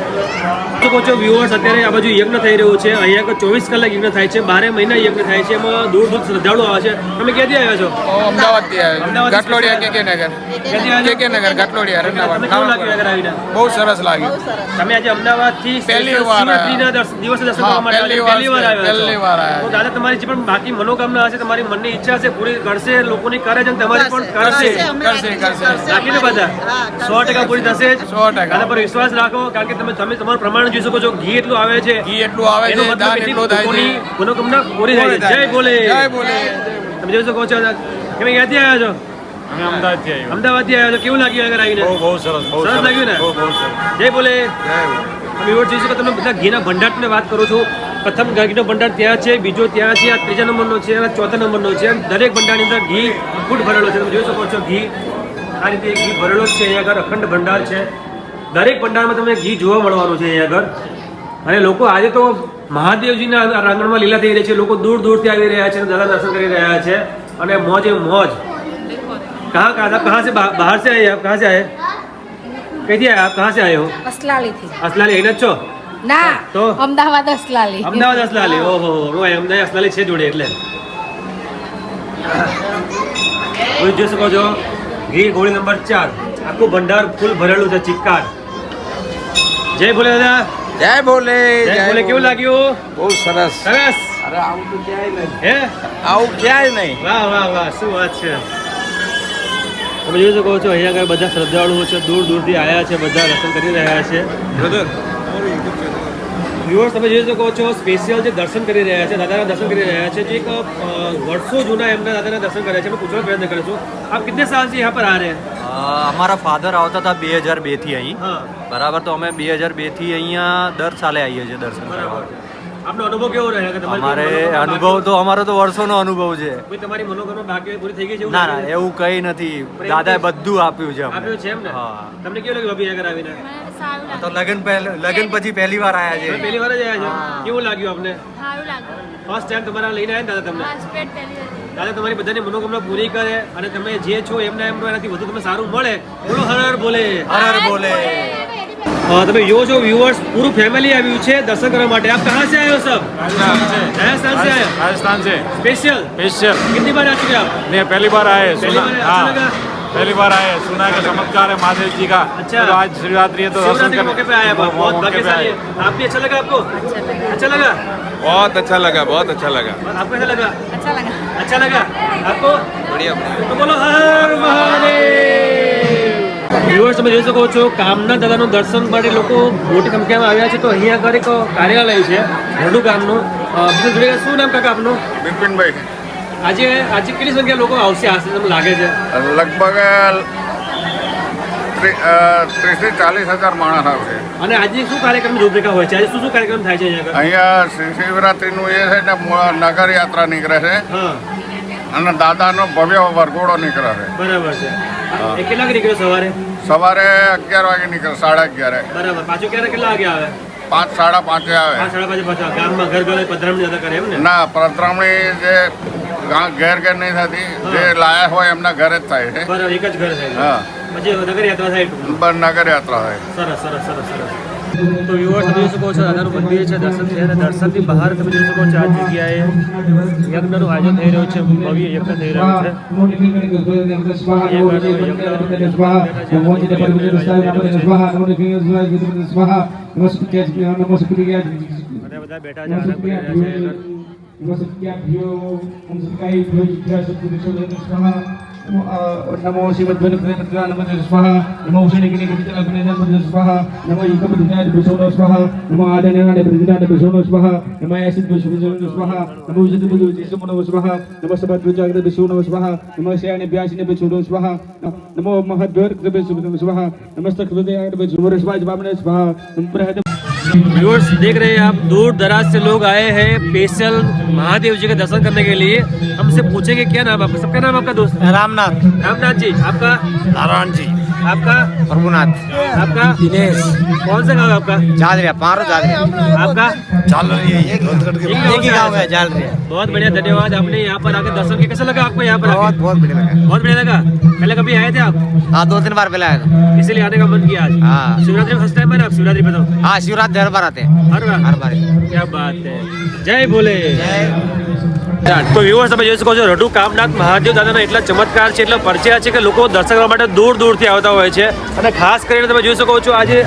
શકો છો વ્યુઅર્સ અત્યારે આ બાજુ યજ્ઞ થઈ રહ્યું છે. અહીંયા આગળ 24 કલાક યજ્ઞ થાય છે. 12 મહિના યજ્ઞ થાય છે. એમાં દૂર દૂર શ્રદ્ધાળુ આવે છે. તમે ક્યાંથી આવ્યા છો? અમદાવાદથી આવ્યા. અમદાવાદ ઘાટલોડિયા કે નગર. ક્યાંથી આવ્યા? કે નગર ઘાટલોડિયા તમને કેવું લાગ્યું નગર આવીને? બહુ સરસ લાગ્યું. તમે આજે અમદાવાદથી પહેલી વાર શિવરાત્રીના દિવસે દર્શન કરવા માટે પહેલી વાર આવ્યા. તો દાદા તમારી જે પણ બાકી મનોકામના હશે, તમારી મનની ઈચ્છા છે પૂરી કરશે, લોકોની કરે છે અને તમારી પણ કરશે. કરશે. રાખીને બધા 100% પૂરી થશે જ. 100%. આના પર વિશ્વાસ રાખો કારણ કે તમે તમારું પ્રમાણ જોઈ શકો છો. ઘી એટલું આવે છે, ઘી એટલું આવે એનો છે, મતલબ દાન એટલી એટલું થાય છે. લોકોની મનોકામના પૂરી થાય છે. જય બોલે. જય બોલે. તમે જોઈ શકો છો તમે ક્યાંથી આવ્યા છો? અમદાવાદથી આવ્યા છો. કેવું લાગ્યું આગળ આવીને? બહુ સરસ સરસ લાગ્યું ને? બહુ સરસ. જય બોલે. તમે એવો જોઈ શકો તમે બધા ઘીના ભંડારની વાત કરો છો. પ્રથમ ઘીનો ભંડાર ત્યાં છે, બીજો ત્યાં છે, આ ત્રીજા નંબરનો છે અને ચોથા નંબરનો છે. દરેક ભંડારની અંદર ઘી ફૂટ ભરેલો છે. તમે જોઈ શકો છો ઘી આ રીતે ઘી ભરેલો જ છે. અહીંયા આગળ અખંડ ભંડાર છે. દરેક ભંડારમાં તમને ઘી જોવા મળવાનું છે અહીંયા આગળ. અને લોકો આજે તો મહાદેવજીના રાંગણમાં લીલા થઈ રહ્યા છે. લોકો દૂર દૂરથી આવી રહ્યા છે અને દાદા દર્શન કરી રહ્યા છે અને મોજે મોજ. कहाँ से बाहर से आए आप? कहाँ से आए? कैसे आए आप? कहाँ से आए हो? असलाली थी असलाली અહીં જ છો? ના તો અમદાવાદ असलाली અમદાવાદ અસલાલી. ઓહો અમદાવાદ અસલાલી છે જોડે એટલે. તમે જોઈ શકો છો ઘી ગોળી નંબર 4 આખું ભંડાર ફૂલ ભરેલું છે. ચિક્કાર. જય ભોલે દાદા. જય ભોલે. જય ભોલે. કેવું લાગ્યું? બહુ સરસ. સરસ. અરે આવું તો ક્યાંય નહીં. હે આવું ક્યાંય નહીં. વાહ વાહ વાહ શું વાત છે. તમે જોઈ શકો છો અહીંયા આગળ બધા શ્રદ્ધાળુઓ છે. દૂર દૂરથી આવ્યા છે. બધા દર્શન કરી રહ્યા છે. વ્યુઅર્સ તમે જોઈ શકો છો સ્પેશિયલ જે દર્શન કરી રહ્યા છે, દાદાના દર્શન કરી રહ્યા છે, જે એક વર્ષો જૂના એમના દાદાના દર્શન કર્યા છે. અમે પૂછવાનો પ્રયત્ન કરીશું આપ કિતને સાલ से यहाँ पर आ रहे हैं? અમારા ફાધર આવતા હતા 2002 થી અહીં. હા બરાબર. તો અમે 2002 થી અહીંયા દર સાલે આવીએ છીએ દર્શન કરવા. આપનો અનુભવ કેવો રહ્યો કે અમારે અનુભવ તો અમારો તો વર્ષોનો અનુભવ છે. કોઈ તમારી મનોકામના બાકી પૂરી થઈ ગઈ છે? ના ના એવું કંઈ નથી. દાદાએ બધું આપ્યું છે અમને. આપ્યું છે એમ ને? હા. તમને કેવું લાગ્યું ભાભી આગળ આવીને? તો લગન પછી પહેલી વાર આવ્યા છે. પહેલી વાર જ આવ્યા છો. કેવું લાગ્યું આપને? ફર્સ્ટ ટાઈમ તમારા લઈને આવ્યા ને દાદા તમને? દાદા તમારી બધાની મનોકામના પૂરી કરે અને તમે જે છો એમના એમ એનાથી વધુ તમને સારું મળે. બોલો હર હર બોલે. હર હર બોલે. તમે જો છો व्यूअर्स पूरी फैमिली આવ્યું છે દર્શન કરવા માટે. आप कहाँ से आए हो सब? राजस्थान से आए? राजस्थान से स्पेशल स्पेशल. कितनी बार आ चुके आप? मैं पहली बार आए. पहली बार अच्छा लगा? पहली बार आए. सुना का चमत्कार है महादेव जी का. अच्छा. तो आज शिवरात्रि है तो शिवरात्रि के मौके पे आए आप. बहुत भाग्यशाली है. आप भी अच्छा लगा आपको? अच्छा लगा. बहुत अच्छा लगा, बहुत अच्छा लगा. आपको कैसा लगा? अच्छा लगा आपको? बढ़िया. तो बोलो हर મહાદેવ. વ્યુઅર્સ તમે જોઈ શકો છો કામના દાદાનું દર્શન માટે લોકો મોટી સંખ્યામાં આવ્યા છે. તો અહીંયા આગળ એક કાર્યાલય છે રડુ ગામનું. શું નામ કાકા આપનું? બિપિનભાઈ, આજે કેટલી સંખ્યા લોકો આવશે આશરે તમને લાગે છે? લગભગ 30,000 માણસ આવશે. અને આજે શું કાર્યક્રમ રૂપરેખા હોય છે? આજે શું કાર્યક્રમ થાય છે અહીંયા આગળ? અહીંયા શિવરાત્રિનું એ છે ને નગર યાત્રા નીકળે છે હા અને દાદાનો ભવ્ય વરઘોડો નીકળે છે. બરાબર છે. એ કેટલા વાગે નીકળ્યો સવારે? સવારે 11 વાગે નીકળે, 11:30. બરાબર. પાછું કેટલા વાગે આવે? 5, 5:30 આવે. 5:30 પાછા ગામમાં ઘર ઘર પધરામણી દાદા કરે એમ ને? ના, પધરામણી જે ઘેર ઘેર નહીં થતી, જે લાયા હોય એમના ઘરે જ થાય છે. બરાબર. એક જ ઘર થાય. હા, પછી નગર યાત્રા થાય. નગર યાત્રા થાય. સરસ સરસ સરસ સરસ. તો વ્યુઅર્સ તમે જોઈ શકો છો દાદાનું મંદિર છે, દર્શન છે અને દર્શનથી બહાર તમે જોઈ શકો છો આ જગ્યાએ યજ્ઞનું આયોજન થઈ રહ્યું છે. ભવ્ય યજ્ઞ થઈ રહ્યું છે. અને બધા બેઠા છે આનંદ કરી રહ્યા છે. नमो शिवद्वनप्रेतत्वा नमः स्वाहा नमो उष्णिकिनिकितलग्नेनमः स्वाहा नमो एकपदिनाय विष्णुः स्वाहा नमो आदनेनाय प्रतिदिनाय विष्णुः स्वाहा नमो ऐसिद्विष्णुः स्वाहा नमो विष्णुः स्वाहा नमो सबद्विजाग्र विष्णुः स्वाहा नमो शयने व्यासिने विष्णुः स्वाहा नमो महद्वर्ग विष्णुः स्वाहा नमस्तक हृदयाय विष्णुः स्वाहा जवामने स्वाहा नमः. व्यूअर्स देख रहे हैं आप दूर दराज से लोग आए हैं स्पेशल महादेव जी के दर्शन करने के लिए. हमसे पूछेंगे क्या नाम आपका? सबका नाम आपका दोस्त? રામનાથ. रामनाथ जी. आपका? नारायण जी. आपका? પ્રભુનાથ. आपका? દિનેશ. कौन सा गाँव है आपका? જાદરિયા. મારો જાદરિયા. आपका? चल रही है एक ही गाँव है. જાદરિયા. बहुत बढ़िया, धन्यवाद. आपने यहाँ पर आकर दर्शन किया. कैसा लगा आपको यहाँ पर आके? बहुत बढ़िया लगा. बहुत बढ़िया लगा. पहले कभी आए थे आप? हाँ 2-3 बार पहले आया था. इसीलिए आने का मन किया आज? हाँ. शिवरात्रि फर्स्ट टाइम है ना आप? शिवरात्रि पे तो हाँ शिवरात्रि हर बार आते हैं. हर बार? हर बार. क्या बात है. जय भोले. તો વ્યુઅર્સ તમે જોઈ શકો છો રડુ કામનાથ મહાદેવ દાદાના એટલા ચમત્કાર છે, એટલા પરિચય છે કે લોકો દર્શન કરવા માટે દૂર દૂરથી આવતા હોય છે. અને ખાસ કરીને તમે જોઈ શકો છો આજે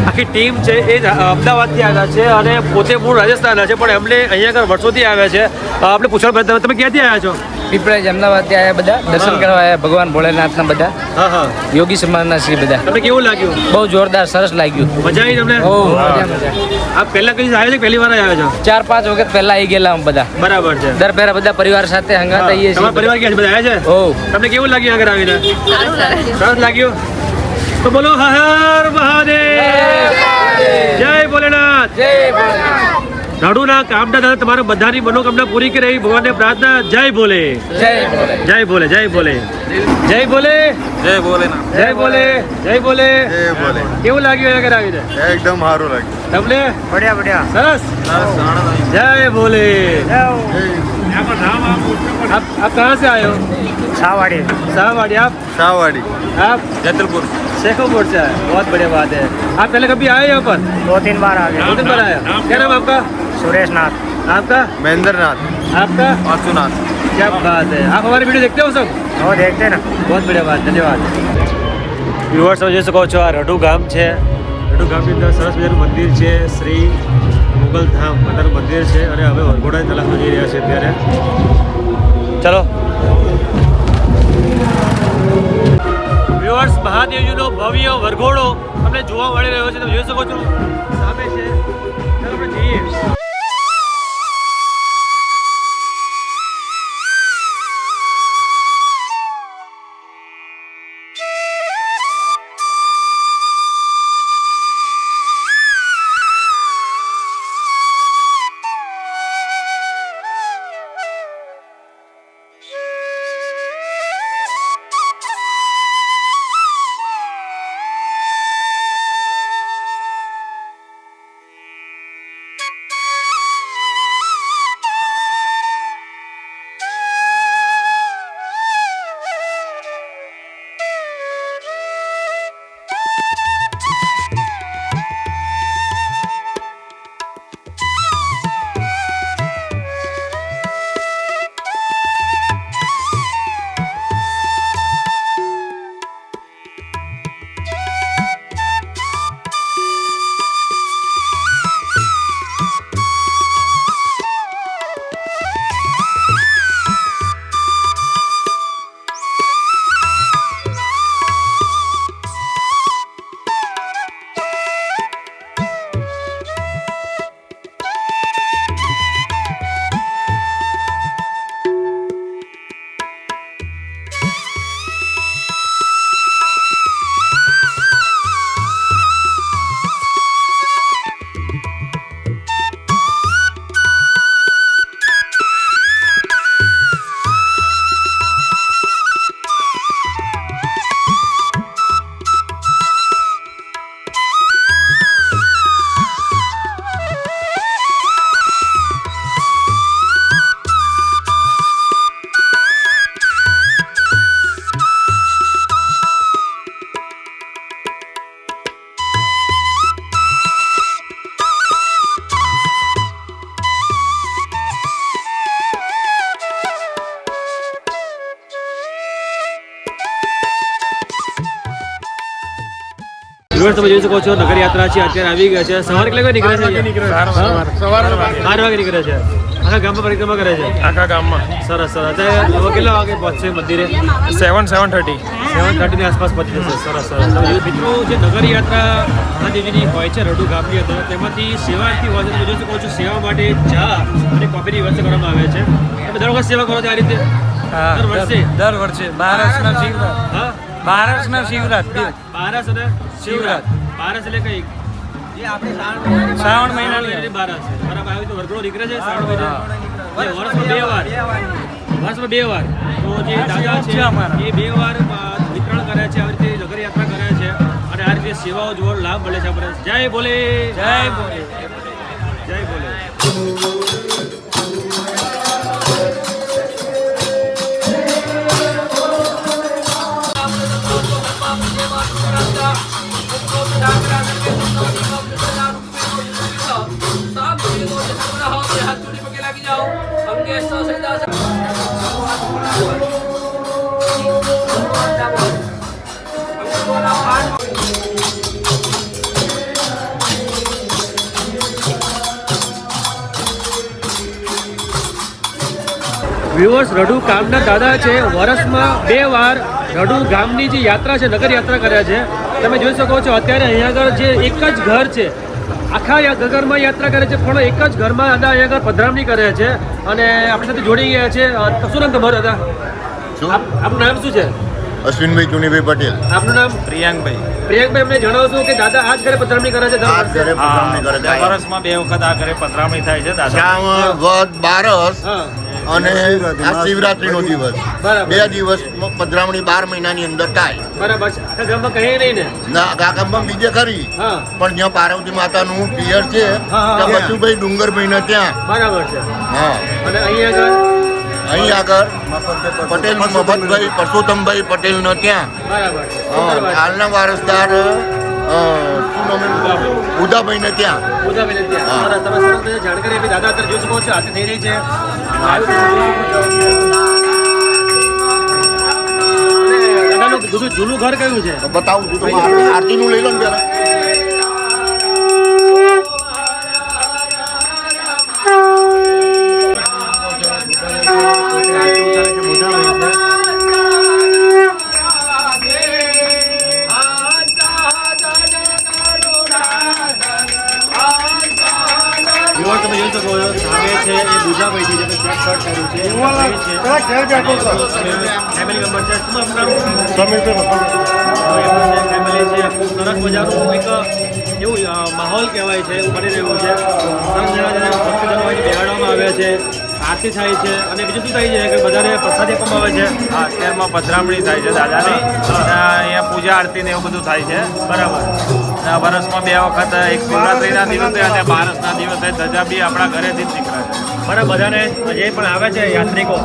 આખી ટીમ છે એ અમદાવાદથી આવ્યા છે અને પોતે મૂળ રાજસ્થાનના છે પણ એમને અહીંયા આગળ વર્ષોથી આવ્યા છે. આપણે પૂછવા તમે ક્યાંથી આવ્યા છો? પીપળાજ અમદાવાદથી આવ્યા બધા દર્શન કરવા આવ્યા ભગવાન ભોળેનાથના બધા. હા હા. યોગી સમાજના શ્રી બધા. તમને કેવું લાગ્યું? બહુ જોરદાર સરસ લાગ્યું. મજા આવી તમને? ઓ મજા. આપ પહેલા કઈ આવ્યા છે પહેલી વાર આવ્યા છો? 4-5 વખત પહેલા આવી ગયેલા અમે બધા. બરાબર છે. દર પહેલા બધા પરિવાર સાથે હંગાત આવીએ છીએ. તમારા પરિવાર ક્યાં છે? બધા આવ્યા છે? ઓ તમને કેવું લાગ્યું આગળ આવીને? સરસ લાગ્યું. તો બોલો હર હર મહાદેવ, જય ભોલેનાથ. જય ભોલેનાથ. રડુના કામના દાદા તમારા બધાની મનોકામના પૂરી કરે એવી ભગવાનને પ્રાર્થના. જય ભોલે, જય ભોલે. જય ભોલે, જય ભોલે, જય ભોલે, જય ભોલેનાથ. જય ભોલે, જય ભોલે. જય ભોલે. કેવું લાગ્યું આગળ આવીને? એકદમ સારું લાગ્યું. તમને? બઢિયા બઢિયા. સરસ. જય ભોલે. आप कहाँ से आए हो? સાવાડી. शाहवाड़ी. आप શાહવાડી. आप જતલપુર. शेखोपुर से आए. बहुत बढ़िया बात है. आप पहले कभी आए यहाँ पर? 2-3 बार आ दो दिन पर आए. क्या नाम आपका? सुरेश नाथ. आपका? મહેન્દ્રનાથ. आपका? વાસુનાથ. क्या बात है. आप हमारे वीडियो देखते हो सब? वो देखते ना. बहुत बढ़िया बात. धन्यवाद. વ્યુઅર્સ જોઈ શકો છો આ રઢુ ગામ છે. રઢુ ગામની અંદર સરસ મજાનું મંદિર છે. શ્રી મુગલધામ માતાનું મંદિર છે અને હવે વરઘોડાની તલાશમાં જઈ રહ્યા છે અત્યારે. ચલો વ્યુઅર્સ, મહાદેવજીનો ભવ્ય વરઘોડો તમને જોવા મળી રહ્યો છે. તમે જોઈ શકો છો સામે છે. ચાલો આપણે જઈએ. વ્યુઅર્સ, તમે જોઈ શકો છો નગર યાત્રા છે અત્યારે આવી ગયા છે. સવારે કેટલા વાગે નીકળે છે? સવારે 8 વાગે નીકળે છે. આખા ગામમાં પરિક્રમા કરે છે? આખા ગામમાં. સરસ સરસ. અત્યારે હવે કેટલા વાગે પહોંચશે મંદિરે? 7:30. 7:30 ની આસપાસ પહોંચી જશે. સરસ સરસ. મિત્રો, જે નગર યાત્રા મહાદેવજીની હોય છે રઢુ ગામની અંદર, તેમાંથી સેવાર્થી હોય છે. તમે જોઈ શકો છો સેવા માટે ચા અને કોફીની વ્યવસ્થા કરવામાં આવે છે. તમે દર વખત સેવા કરો છો આ રીતે? દર વર્ષે મહારાષ્ટ્રના શિવરાત. હા, મહારાષ્ટ્રના શિવરાત. બારસ અને શિવરાત. બારસ એટલે કઈ? શ્રાવણ મહિનાની બારસ. બરાબર. આવી તો વરઘોડો નીકળે છે શ્રાવણ મહિના વર્ષમાં 2 વાર. વર્ષમાં 2 વાર. તો જે દાદા છે એ 2 વાર વિતરણ કરે છે, આવી રીતે નગર યાત્રા કરે છે અને આ રીતે સેવાઓ જોવાનો લાભ મળે છે આપણે. જય ભોલે, જય ભોલે, જય ભોલે. વ્યુઅર્સ રડુ કામના દાદા છે, વર્ષમાં 2 વાર રડુ ગામની જે યાત્રા છે, નગર યાત્રા કરે છે. તમે જોઈ શકો છો અત્યારે અહીંયા આગળ જે એક જ ઘર છે, આખા નગરમાં યાત્રા કરે છે, પણ એક જ ઘરમાં દાદા અહીંયા આગળ પધરામણી કરે છે. અને આપણી સાથે જોડી ગયા છે. શું નામ તમારું દાદા? આપનું નામ શું છે? અશ્વિનભાઈ ચુનીભાઈ પટેલ. આપનું નામ? પ્રિયાંકભાઈ. પ્રિયંકભાઈ, અમને જણાવશો કે દાદા આ જ ઘરે પધરામણી કરે છે? આ ઘરે પધરામણી કરે છે. વર્ષમાં 2 વખત આ ઘરે પધરામણી થાય છે દાદા. શ્યામ વદ બારસ અને આ શિવરાત્રીનો દિવસ, બરાબર. 2 દિવસ પધરામણી 12 મહિનાની અંદર થાય. બરાબર છે. આખા ગામમાં કહે નહીં ને? ના, આ ગામમાં બીજે ખરી, હા, પણ જ્યાં પાર્વતી માતાનું પિયર છે ત્યાં બચુભાઈ ડુંગરભાઈ ને ત્યાં. બરાબર છે. હા, અને અહીંયા આગળ પટેલ મફતભાઈ પરસોત્તમભાઈ પટેલ નો ત્યાં. બરાબર છે. હાલના વારસદાર ઉદાભાઈ ને ત્યાં. ઉદાબેન ત્યાં. હા. સરસ, તમે સરસ રીતે જાણકારી આપી. દાદા અત્યારે જોઈ શકો છો આરતી થઈ રહી છે. અને દાદાનું જૂનું ઘર કયું છે? બતાવું છું તમે આરતીનું લઈ લો ને પેલા. તમે જોઈ શકો છો સામે છે એ બુજાભાઈ છે, જેને ચેક શર્ટ કર્યું છે. ફેમિલી મેમ્બર છે. શું આપનું નામ? ફેમિલી છે. ખૂબ સરસ મજાનું એક એવું માહોલ કહેવાય છે, એવું બની રહ્યું છે. સરસ મજાના ભક્તજનો અહીં બેહાડવામાં આવ્યા છે, આરતી થાય છે. અને બીજું શું થાય છે કે બધાને પ્રસાદ આપવામાં આવે છે. હા, અત્યારમાં પધરામણી થાય છે દાદાની. અને અહીંયા પૂજા આરતી ને એવું બધું થાય છે. બરાબર. વર્ષમાં 2 વખત, એક શિવરાત્રીના દિવસે અને બારસના દિવસે ધજા બી આપણા ઘરેથી જ નીકળે છે. બરાબર. બધાને જે પણ આવે છે યાત્રિકો,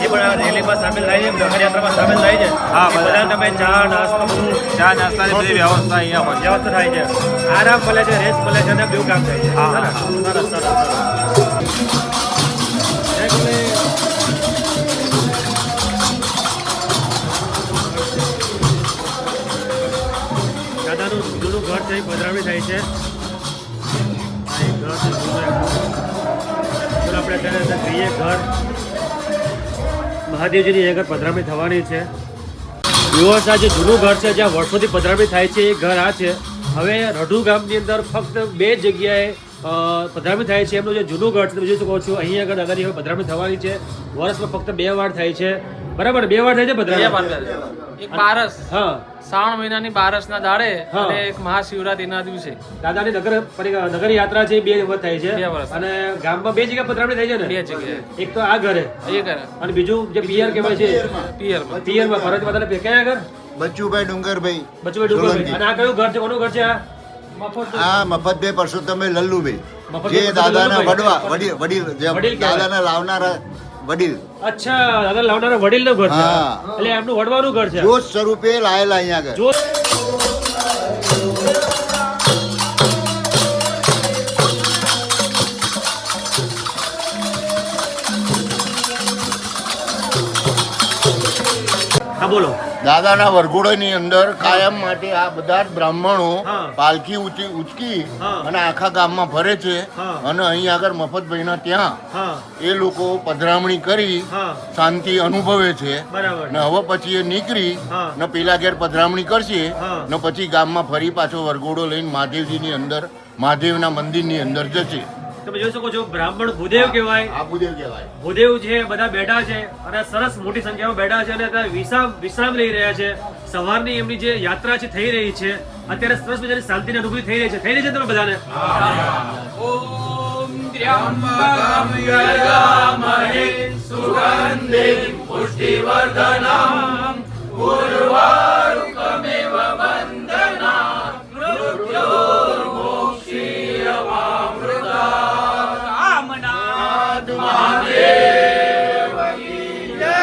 એ પણ આ રેલીમાં સામેલ થાય છે, નગર યાત્રામાં સામેલ થાય છે. હા, બધા તમે ચા નાસ્તો બધું ચા નાસ્તાની બધી વ્યવસ્થા અહીંયા હોય છે. વ્યવસ્થા થાય છે. આરામ મળે છે, રેસ્ટ મળે છે, અને બેવું કામ થાય છે. હા, હા. સરસ, સરસ, સરસ. દાદાનું જૂનું ઘર છે, પધરામણી થાય છે. આ એક ઘર છે જૂનું. ચલો આપણે અત્યારે જઈએ ઘર. મહાદેવજીની આગળ પધરામણી થવાની છે. વ્યુઅર્સ, આ જે જૂનું ઘર છે જ્યાં વર્ષોથી પધરામણી થાય છે, એ ઘર આ છે. હવે રઢુ ગામની અંદર ફક્ત 2 જગ્યાએ પધરામણી થાય છે. એમનું જે જૂનું ઘર છે તમે જોઈ શકો છો. અહીંયા આગળ દાદાની હવે પધરામણી થવાની છે. વર્ષમાં ફક્ત 2 વાર થાય છે. બરાબર, 2 વાર થાય છે પધરામણી. એક બારસ, હા, શ્રાવણ મહિનાની બારસના દાડે હા. અને એક મહાશિવરાત્રીના દિવસે. દાદાની નગર યાત્રા છે, 2 વખત થાય છે. 2 વર્ષ. અને ગામમાં 2 જગ્યા પધરામણી થાય છે ને? 2 જગ્યાએ. એક તો આ ઘરે, એ કરે અને બીજું જે પિયર કહેવાય છે, પિયરમાં. પિયરમાં પાર્વતી માતાને કયા આગળ? બચુભાઈ ડુંગરભાઈ. બચુભાઈ ડુંગરભાઈ. અને આ કયું ઘર છે? કોનું ઘર છે આ? આ મફતભાઈ પરસોત્તમભાઈ લલ્લુભાઈ, મફતભાઈ જે દાદાના લલ્લુભાઈ. વડીલ જે વડીલ કહેવાય. દાદાના લાવનારા વડીલ, અચ્છા, દાદા લાવનારા વડીલનું ઘર છે. હા. એટલે એમનું વડવાનું ઘર છે. જોત સ્વરૂપે લાયેલા અહીંયા આગળ. જો હા, બોલો. દાદાના વરઘોડાની અંદર કાયમ માટે આ બધા જ બ્રાહ્મણો હા. પાલખી ઉચકી હા. અને આખા ગામમાં ફરે છે. હા. અને અહીં આગળ મફતભાઈના ત્યાં હા, એ લોકો પધરામણી કરી હા, શાંતિ અનુભવે છે. બરાબર. ને હવે પછી એ નીકળી હા. ને પેલા ઘેર પધરામણી કરશે હા. ને પછી ગામમાં ફરી પાછો વરઘોડો લઈને મહાદેવજીની અંદર, મહાદેવના મંદિરની અંદર જશે. તમે જોઈ શકો છો બ્રાહ્મણ ભૂદેવ કહેવાય. આ ભૂદેવ કહેવાય. ભૂદેવ છે, બધા બેઠા છે અને સરસ મોટી સંખ્યામાં બેઠા છે અને અત્યારે વિશ્રામ લઈ રહ્યા છે. સવારની એમની જે યાત્રા છે થઈ રહી છે. અત્યારે સરસ મજાની શાંતિની અનુભૂતિ થઈ રહી છે. થઈ રહી છે તમે બધાને? ઓમ ત્ર્યંબકમ યજામહે સુગંધિં પુષ્ટિવર્ધનમ ઉર્વારુકમેવ વંદનાत् મૃત્યોર્મોક્ષીયમામૃતાत्. આમનાથ મહાદેવ કી જય.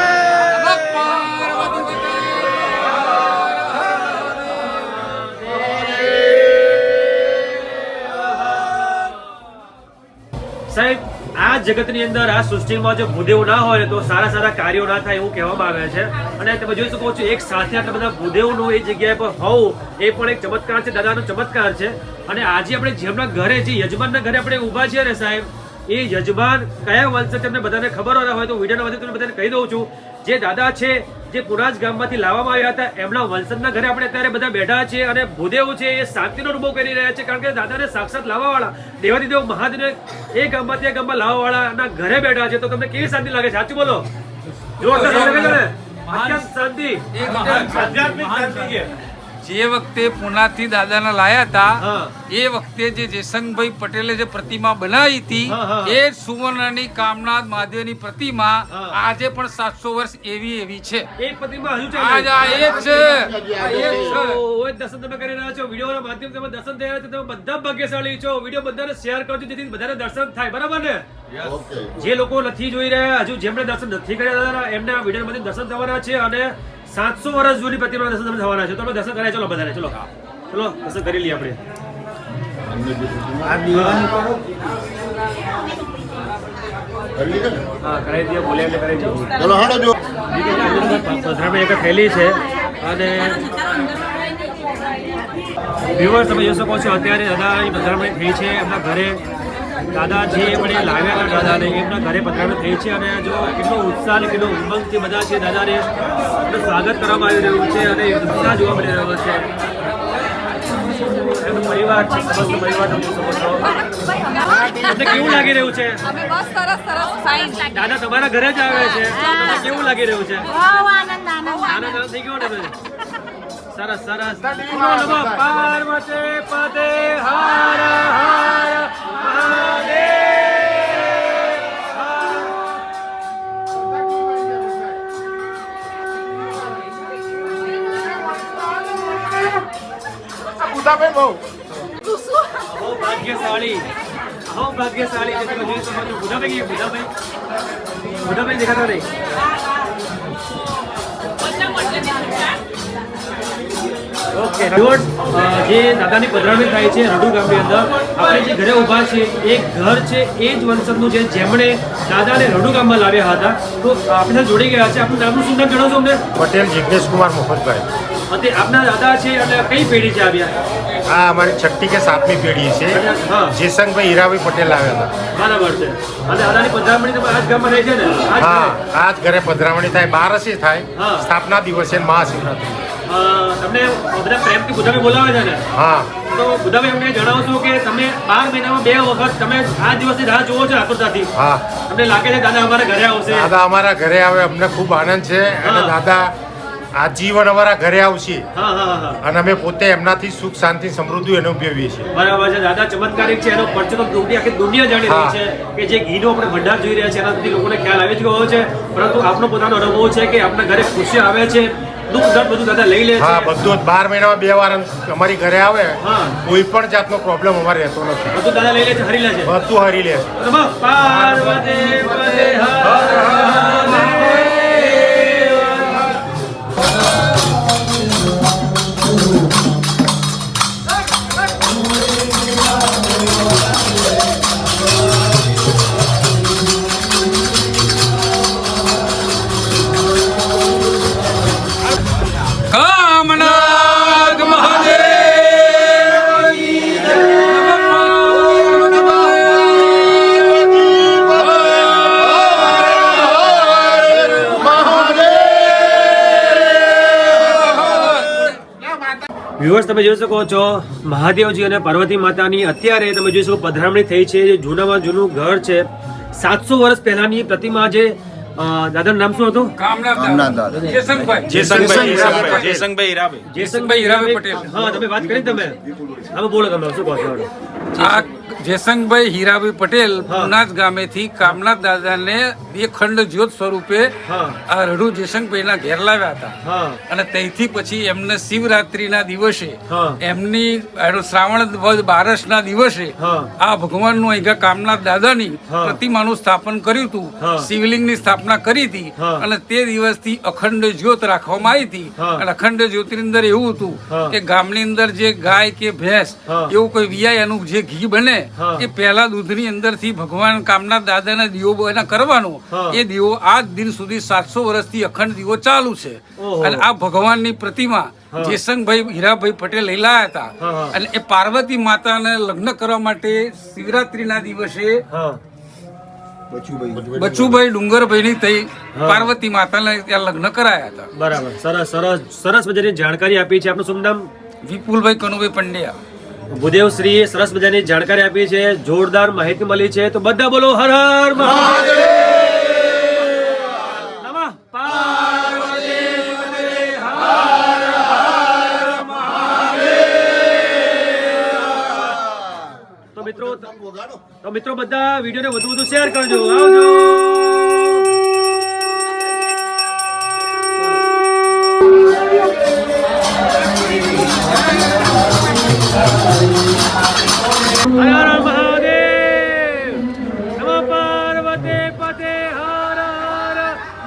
સાહેબ, આ જગતની અંદર, આ સૃષ્ટિમાં જો ભૂદેવ ના હોય તો સારા કાર્યો ના થાય એવું કહેવામાં આવે છે. અને તમે જોઈ શકો છો એક સાથે આટલા બધા ભૂદેવનું એ જગ્યાએ પર હોવું એ પણ એક ચમત્કાર છે, દાદાનો ચમત્કાર છે. અને આજે આપણે જેમના ઘરે, જે યજમાનના ઘરે આપણે ઊભા છીએ ને સાહેબ, એ યજમાન કયા વંશ છે તમને બધાને ખબર હોય તો વિડીયોના માધ્યમથી તમને બધાને કહી દઉં છું. જે દાદા છે જે પુરાજ ગામમાંથી લાવવામાં આવ્યા હતા એમના વંશજના ઘરે આપણે અત્યારે બધા બેઠા છીએ અને ભૂદેવ છે એ શાંતિનો અનુભવ કરી રહ્યા છે કારણ કે દાદાને સાક્ષાત લાવવાવાળા દેવાદિદેવ મહાદેવને એ ગામમાંથી એ ગામમાં લાવવાવાળાના ઘરે બેઠા છે. તો તમને કેવી શાંતિ લાગે છે? સાચું બોલો. જોરદાર લાગે છે ને? અત્યંત શાંતિ, આધ્યાત્મિક શાંતિ છે. જે વખતે પુનાથી દાદાને લાયા હતા એ વખતે જે જયશંકભાઈ પટેલે જે પ્રતિમા બનાવી હતી એ સુવર્ણની કામનાથ મહાદેવની પ્રતિમા આજે પણ 700 વર્ષ એવી છે. એક પ્રતિમા હજુ આજ આ એ જ છે. દર્શન તમે કરી રહ્યા છો, વિડીયોના માધ્યમથી તમે દર્શન થઈ રહ્યા છો. તમે બધા ભાગ્યશાળી છો. વિડીયો બધાને શેર કરજો જેથી બધાને દર્શન થાય. બરાબર ને? જે લોકો નથી જોઈ રહ્યા, હજુ જેમને દર્શન નથી કર્યા એમને આ વિડીયોમાંથી દર્શન થવાના છે અને 700 વર્ષ જૂની પ્રતિમા દર્શન તમને થવાના છે. તો આપણે દર્શન કર્યા. ચલો બધાને ચલો દર્શન કરી લઈએ આપણે. હા કરાવી દઈએ, બોલ્યા એટલે કરાવી દઈએ. ચલો હાડો જો પધરામણી એક થયેલી છે અને વ્યુઅર્સ તમે જોઈ શકો છો અત્યારે દાદાની પધરામણી થઈ છે એમના ઘરે. દાદા જે એમણે લાવ્યા હતા દાદાને એમના ઘરે પધરામણી થઈ છે અને જો કેટલો ઉત્સાહ અને કેટલો ઉમંગથી બધા છે દાદાને સ્વાગત કરવામાં આવી રહ્યું છે અને ઉત્સાહ જોવા મળી રહ્યો છે. એમનો પરિવાર છે, સમસ્ત પરિવાર તમે જોઈ શકો છો. તમને કેવું લાગી રહ્યું છે? દાદા તમારા ઘરે જ આવે છે, તમને કેવું લાગી રહ્યું છે? આનંદ થઈ ગયો ને? સરસ સરસ. નમઃ પાર્વતી પતે હર હર મહાદેવ. ભાગ્યશાળી છે. તમે જોઈ શકો છો. બુધાભાઈ દેખાતા નહીં. ઓકે જે દાદાની પધરામણી થાય છે રડુ ગામની અંદર આપણે જે ઘરે ઊભા છે એ ઘર છે એ જ વંશજનું છે જેમણે દાદાને રડુ ગામમાં લાવ્યા હતા. તો આપણે જોડી ગયા છે. આપનું નામનું શું નામ જણાવશો અમને? પટેલ જિગ્નેશ કુમાર મફતભાઈ. અને આપના દાદા છે એટલે કઈ પેઢી છે આવ્યા? આ અમારી 6મી કે 7મી પેઢી છે. જયશંકભાઈ હીરાભાઈ પટેલ આવ્યા હતા. બરાબર છે. અને દાદાની પધરામણી તમે આ જ ગામમાં થાય છે ને? હા, આ જ ઘરે પધરામણી થાય. 12 થાય, સ્થાપના દિવસે મહાશિવરાત્રી. તમને બધા પ્રેમથી બુધાભાઈ બોલાવે છે ને? હા. તો બુધાભાઈ અમને જણાવશો કે તમે 12 મહિનામાં 2 વખત તમે આ દિવસની રાહ જોવો છો આતુરતાથી? હા. તમને લાગે છે દાદા અમારા ઘરે આવશે? દાદા અમારા ઘરે આવે અમને ખૂબ આનંદ છે અને દાદા આજીવન અમારા ઘરે આવશે અને અમે પોતે એમનાથી સુખ શાંતિ સમૃદ્ધિ અનુભવીએ છીએ. બરાબર છે. દાદા ચમત્કારિક છે. એનો પરચો તો આખી દુનિયા જાણી રહી છે કે જે ઘીનો આપણે ભંડાર જોઈ રહ્યા છે એનાથી લોકોને ખ્યાલ આવી જ ગયો છે. પરંતુ આપણો પોતાનો અનુભવ છે કે આપણા ઘરે ખુશી આવે છે, દુઃખ દર્દ બધું દાદા લઈ લે છે. હા, બધું 12 મહિનામાં 2 વાર અમારી ઘરે આવે. કોઈ પણ જાતનો પ્રોબ્લેમ અમારે રહેતો નથી. બધું દાદા લઈ લે છે, હરી લે છે. બધું હરી લે છે. પાર્વતી પતે હર કામનાથ મહાદેવ વ્યુઅર્સ તમે જોઈ શકો છો મહાદેવજી અને પાર્વતી માતાની અત્યારે તમે જોઈ શકો પધરામણી થઈ છે. જે જૂનામાં જૂનું ઘર છે. 700 વર્ષ પહેલાની પ્રતિમા. જે દાદાનું નામ શું હતું? કામનાથ દાદા. જયશંકભાઈ હીરાભાઈ પટેલ. હા, તમે વાત કરી તમે. હવે બોલો તમે શું કહો છો? આ જયશંકભાઈ હીરાભાઈ પટેલ પુનાજ ગામેથી કામનાથ દાદાને 2 ખંડ જ્યોત સ્વરૂપે આ રડુ જયશંકભાઈના ઘેર લાવ્યા હતા. અને ત્યાંથી પછી એમને શિવરાત્રીના દિવસે એમની શ્રાવણ વદ 12ના દિવસે આ ભગવાનનું અહીંયા કામનાથ દાદાની પ્રતિમાનું સ્થાપન કર્યું હતું. શિવલિંગની સ્થાપના કરી હતી અને તે દિવસથી અખંડ જ્યોત રાખવામાં આવી હતી. અને અખંડ જ્યોતિની અંદર એવું હતું કે ગામની અંદર જે ગાય કે ભેંસ એવું કોઈ વિયાય એનું જે ઘી બને એ પહેલા દૂધની અંદરથી ભગવાન કામનાથ દાદાના દીવો કરવાનો. એ દીવો આજ દિન સુધી 700 વર્ષથી અખંડ દીવો ચાલુ છે. અને આ ભગવાનની પ્રતિમા જયશંકભાઈ હીરાભાઈ પટેલ લઈ લાયા હતા. અને એ પાર્વતી માતાને લગ્ન કરવા માટે શિવરાત્રીના દિવસે બચુભાઈ ડુંગરભાઈ ની થઈ પાર્વતી માતાને ત્યાં લગ્ન કરાયા હતા. બરાબર, સરસ સરસ સરસ મજાની જાણકારી આપી છે. આપનું શુભ નામ? વિપુલભાઈ કનુભાઈ પંડ્યા. ભૂદેવશ્રીએ સરસ મજાની જાણકારી આપી છે, જોરદાર માહિતી મળી છે. તો બધા બોલો હર હર મહાદેવ. નમઃ પાર્વતી પતે હર હર મહાદેવ. તો મિત્રો બધા વિડીયોને વધુ શેર કરજો. આવજો. હર હર મહાદેવ. નમઃ પાર્વતી પતે હર હર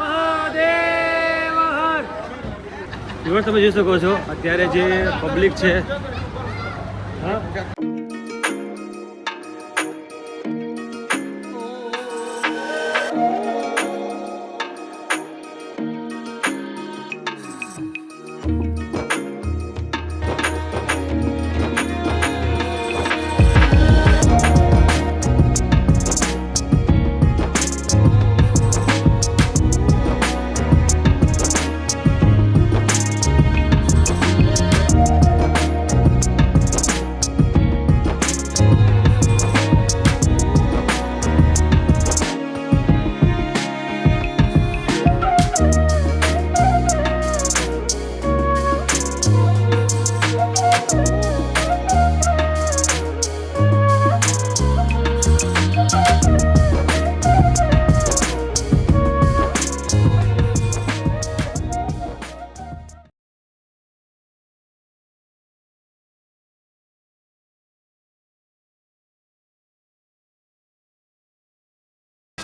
મહાદેવ. હર. તમે જોઈ શકો છો અત્યારે જે પબ્લિક છે, હા,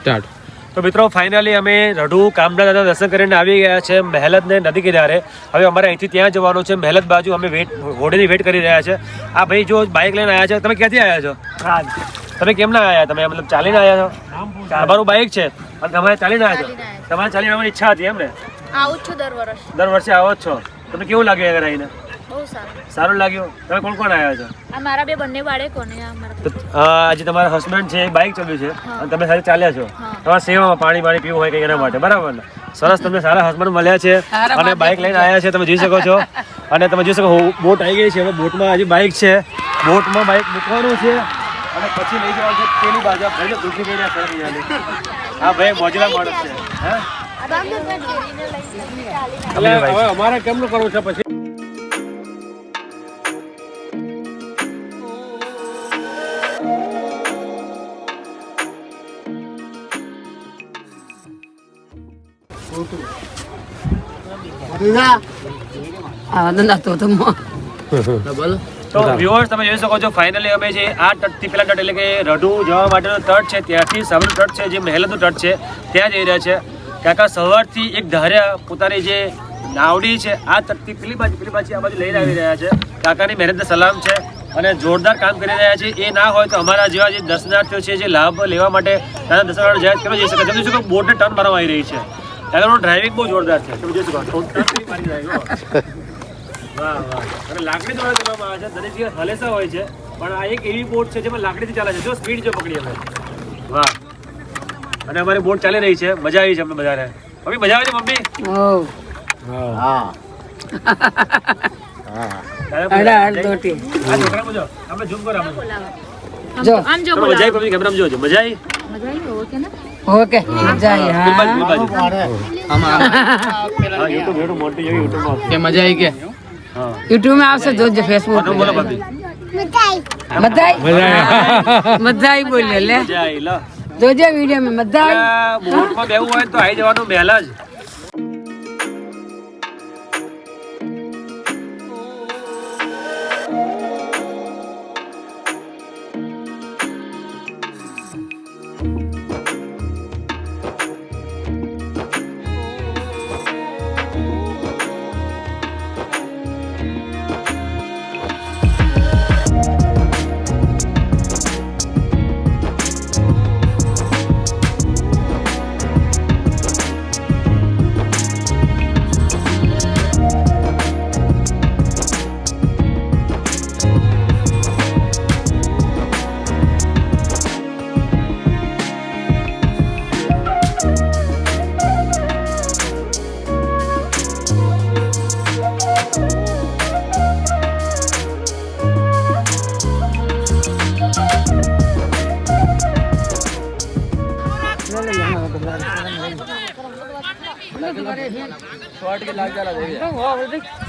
સ્ટાર્ટ. તો મિત્રો ફાઇનલી અમે રઢુ કામના દાદા દર્શન કરીને આવી ગયા છે મહેલતને નદી કિનારે. હવે અમારે અહીંથી ત્યાં જવાનું છે મહેલત બાજુ. અમે ઘોડેની વેટ કરી રહ્યા છે. આ ભાઈ જો બાઇક લઈને આવ્યા છે. તમે ક્યાંથી આવ્યા છો? તમે કેમ ના આવ્યા? તમે મતલબ ચાલીને આવ્યા છો? તમારું બાઇક છે અને તમારે ચાલીને આવ્યા છો? તમારે ચાલીને આવવાની ઈચ્છા હતી એમ ને? આવું છું દર વર્ષ. દર વર્ષે આવો જ છો. તમને કેવું લાગ્યું આગળ આવીને? બહુ સારું. સારું લાગ્યું. તમે કોણ કોણ આવ્યા છો? આ મારા બે બંને બાળકોને આ મારા. તો આજે તમારા હસબન્ડ છે બાઇક ચાલ્યું છે અને તમે સાથે ચાલ્યા છો. તમારા સેવામાં પાણી પીવું હોય કંઈ એના માટે, બરાબર ને? સરસ, તમને સારા હસબન્ડ મળ્યા છે અને બાઇક લઈને આવ્યા છે. તમે જોઈ શકો છો. અને તમે જોઈ શકો બોટ આવી ગઈ છે. હવે બોટમાં હજી બાઇક છે. બોટમાં બાઇક મૂકવાનું છે અને પછી લઈ જવાનું છે પેલી બાજુ. ભાઈ દુઃખી થઈ રહ્યા. હા ભાઈ, મોજલા માણસ છે. હા, એટલે હવે અમારે કેમનું કરવું છે પછી? તો વ્યુઅર્સ તમે જોઈ શકો છો ફાઇનલી અમે જે આ તટથી પેલા તટ એટલે કે રઢુ જવા માટેનો તટ છે ત્યાંથી સામેનો તટ છે જે મહેલતનો તટ છે ત્યાં જઈ રહ્યા છે. કાકા સવારથી એક ધાર્યા પોતાની જે નાવડી છે આ તટથી પેલી બાજુ આ બાજુ લઈને આવી રહ્યા છે. કાકાની મહેનતને સલામ છે અને જોરદાર કામ કરી રહ્યા છે. એ ના હોય તો અમારા જેવા જે દર્શનાર્થીઓ છે જે લાભ લેવા માટે નાના દર્શનાર્થીઓ જાય કેમ જઈ શકે? તમે જોઈ શકો બોટને ટર્ન મારવામાં આવી રહી છે. કાકાનું ડ્રાઇવિંગ બહુ જોરદાર છે. તમે જોઈ શકો વાહ વાહ. અને લાકડી દ્વારા ચલાવવામાં આવે છે. દરેક જગ્યાએ હલેસા હોય છે પણ આ એક એવી બોટ છે જેમાં લાકડીથી ચાલે છે. જો સ્પીડ જો પકડી અમે. વાહ. અને અમારી બોટ ચાલી રહી છે. મજા આવી છે અમને બધાને. મમ્મી મજા આવે છે મમ્મી? હા. આપણે ઝૂમ કરો. જો આમ જો મજા આવી. મમ્મી કેમેરામાં જોજો. મજા આવી? ઓકે મજા આવી. હા યુટ્યુબ મોટી જેવી યુટ્યુબમાં કે મજા આવી કે યુટ્યુબ માં આવશે, જોજો. ફેસબુક બોલો ભાભી. મધાઈ બોલે લે, મજા આવી લો. જોજે વિડીયો માં મધાઈ. બોટમાં બેવું હોય તો આવી જવાનું પહેલા જ.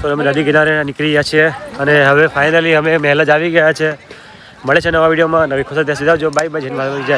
તો અમે નદી કિનારે નીકળી ગયા છીએ અને હવે ફાઇનલી અમે મહેલ જ આવી ગયા છે. મળે છે નવા વિડીયોમાં નવી ખુશી ત્યાં સીધા જો બાય બાય જય.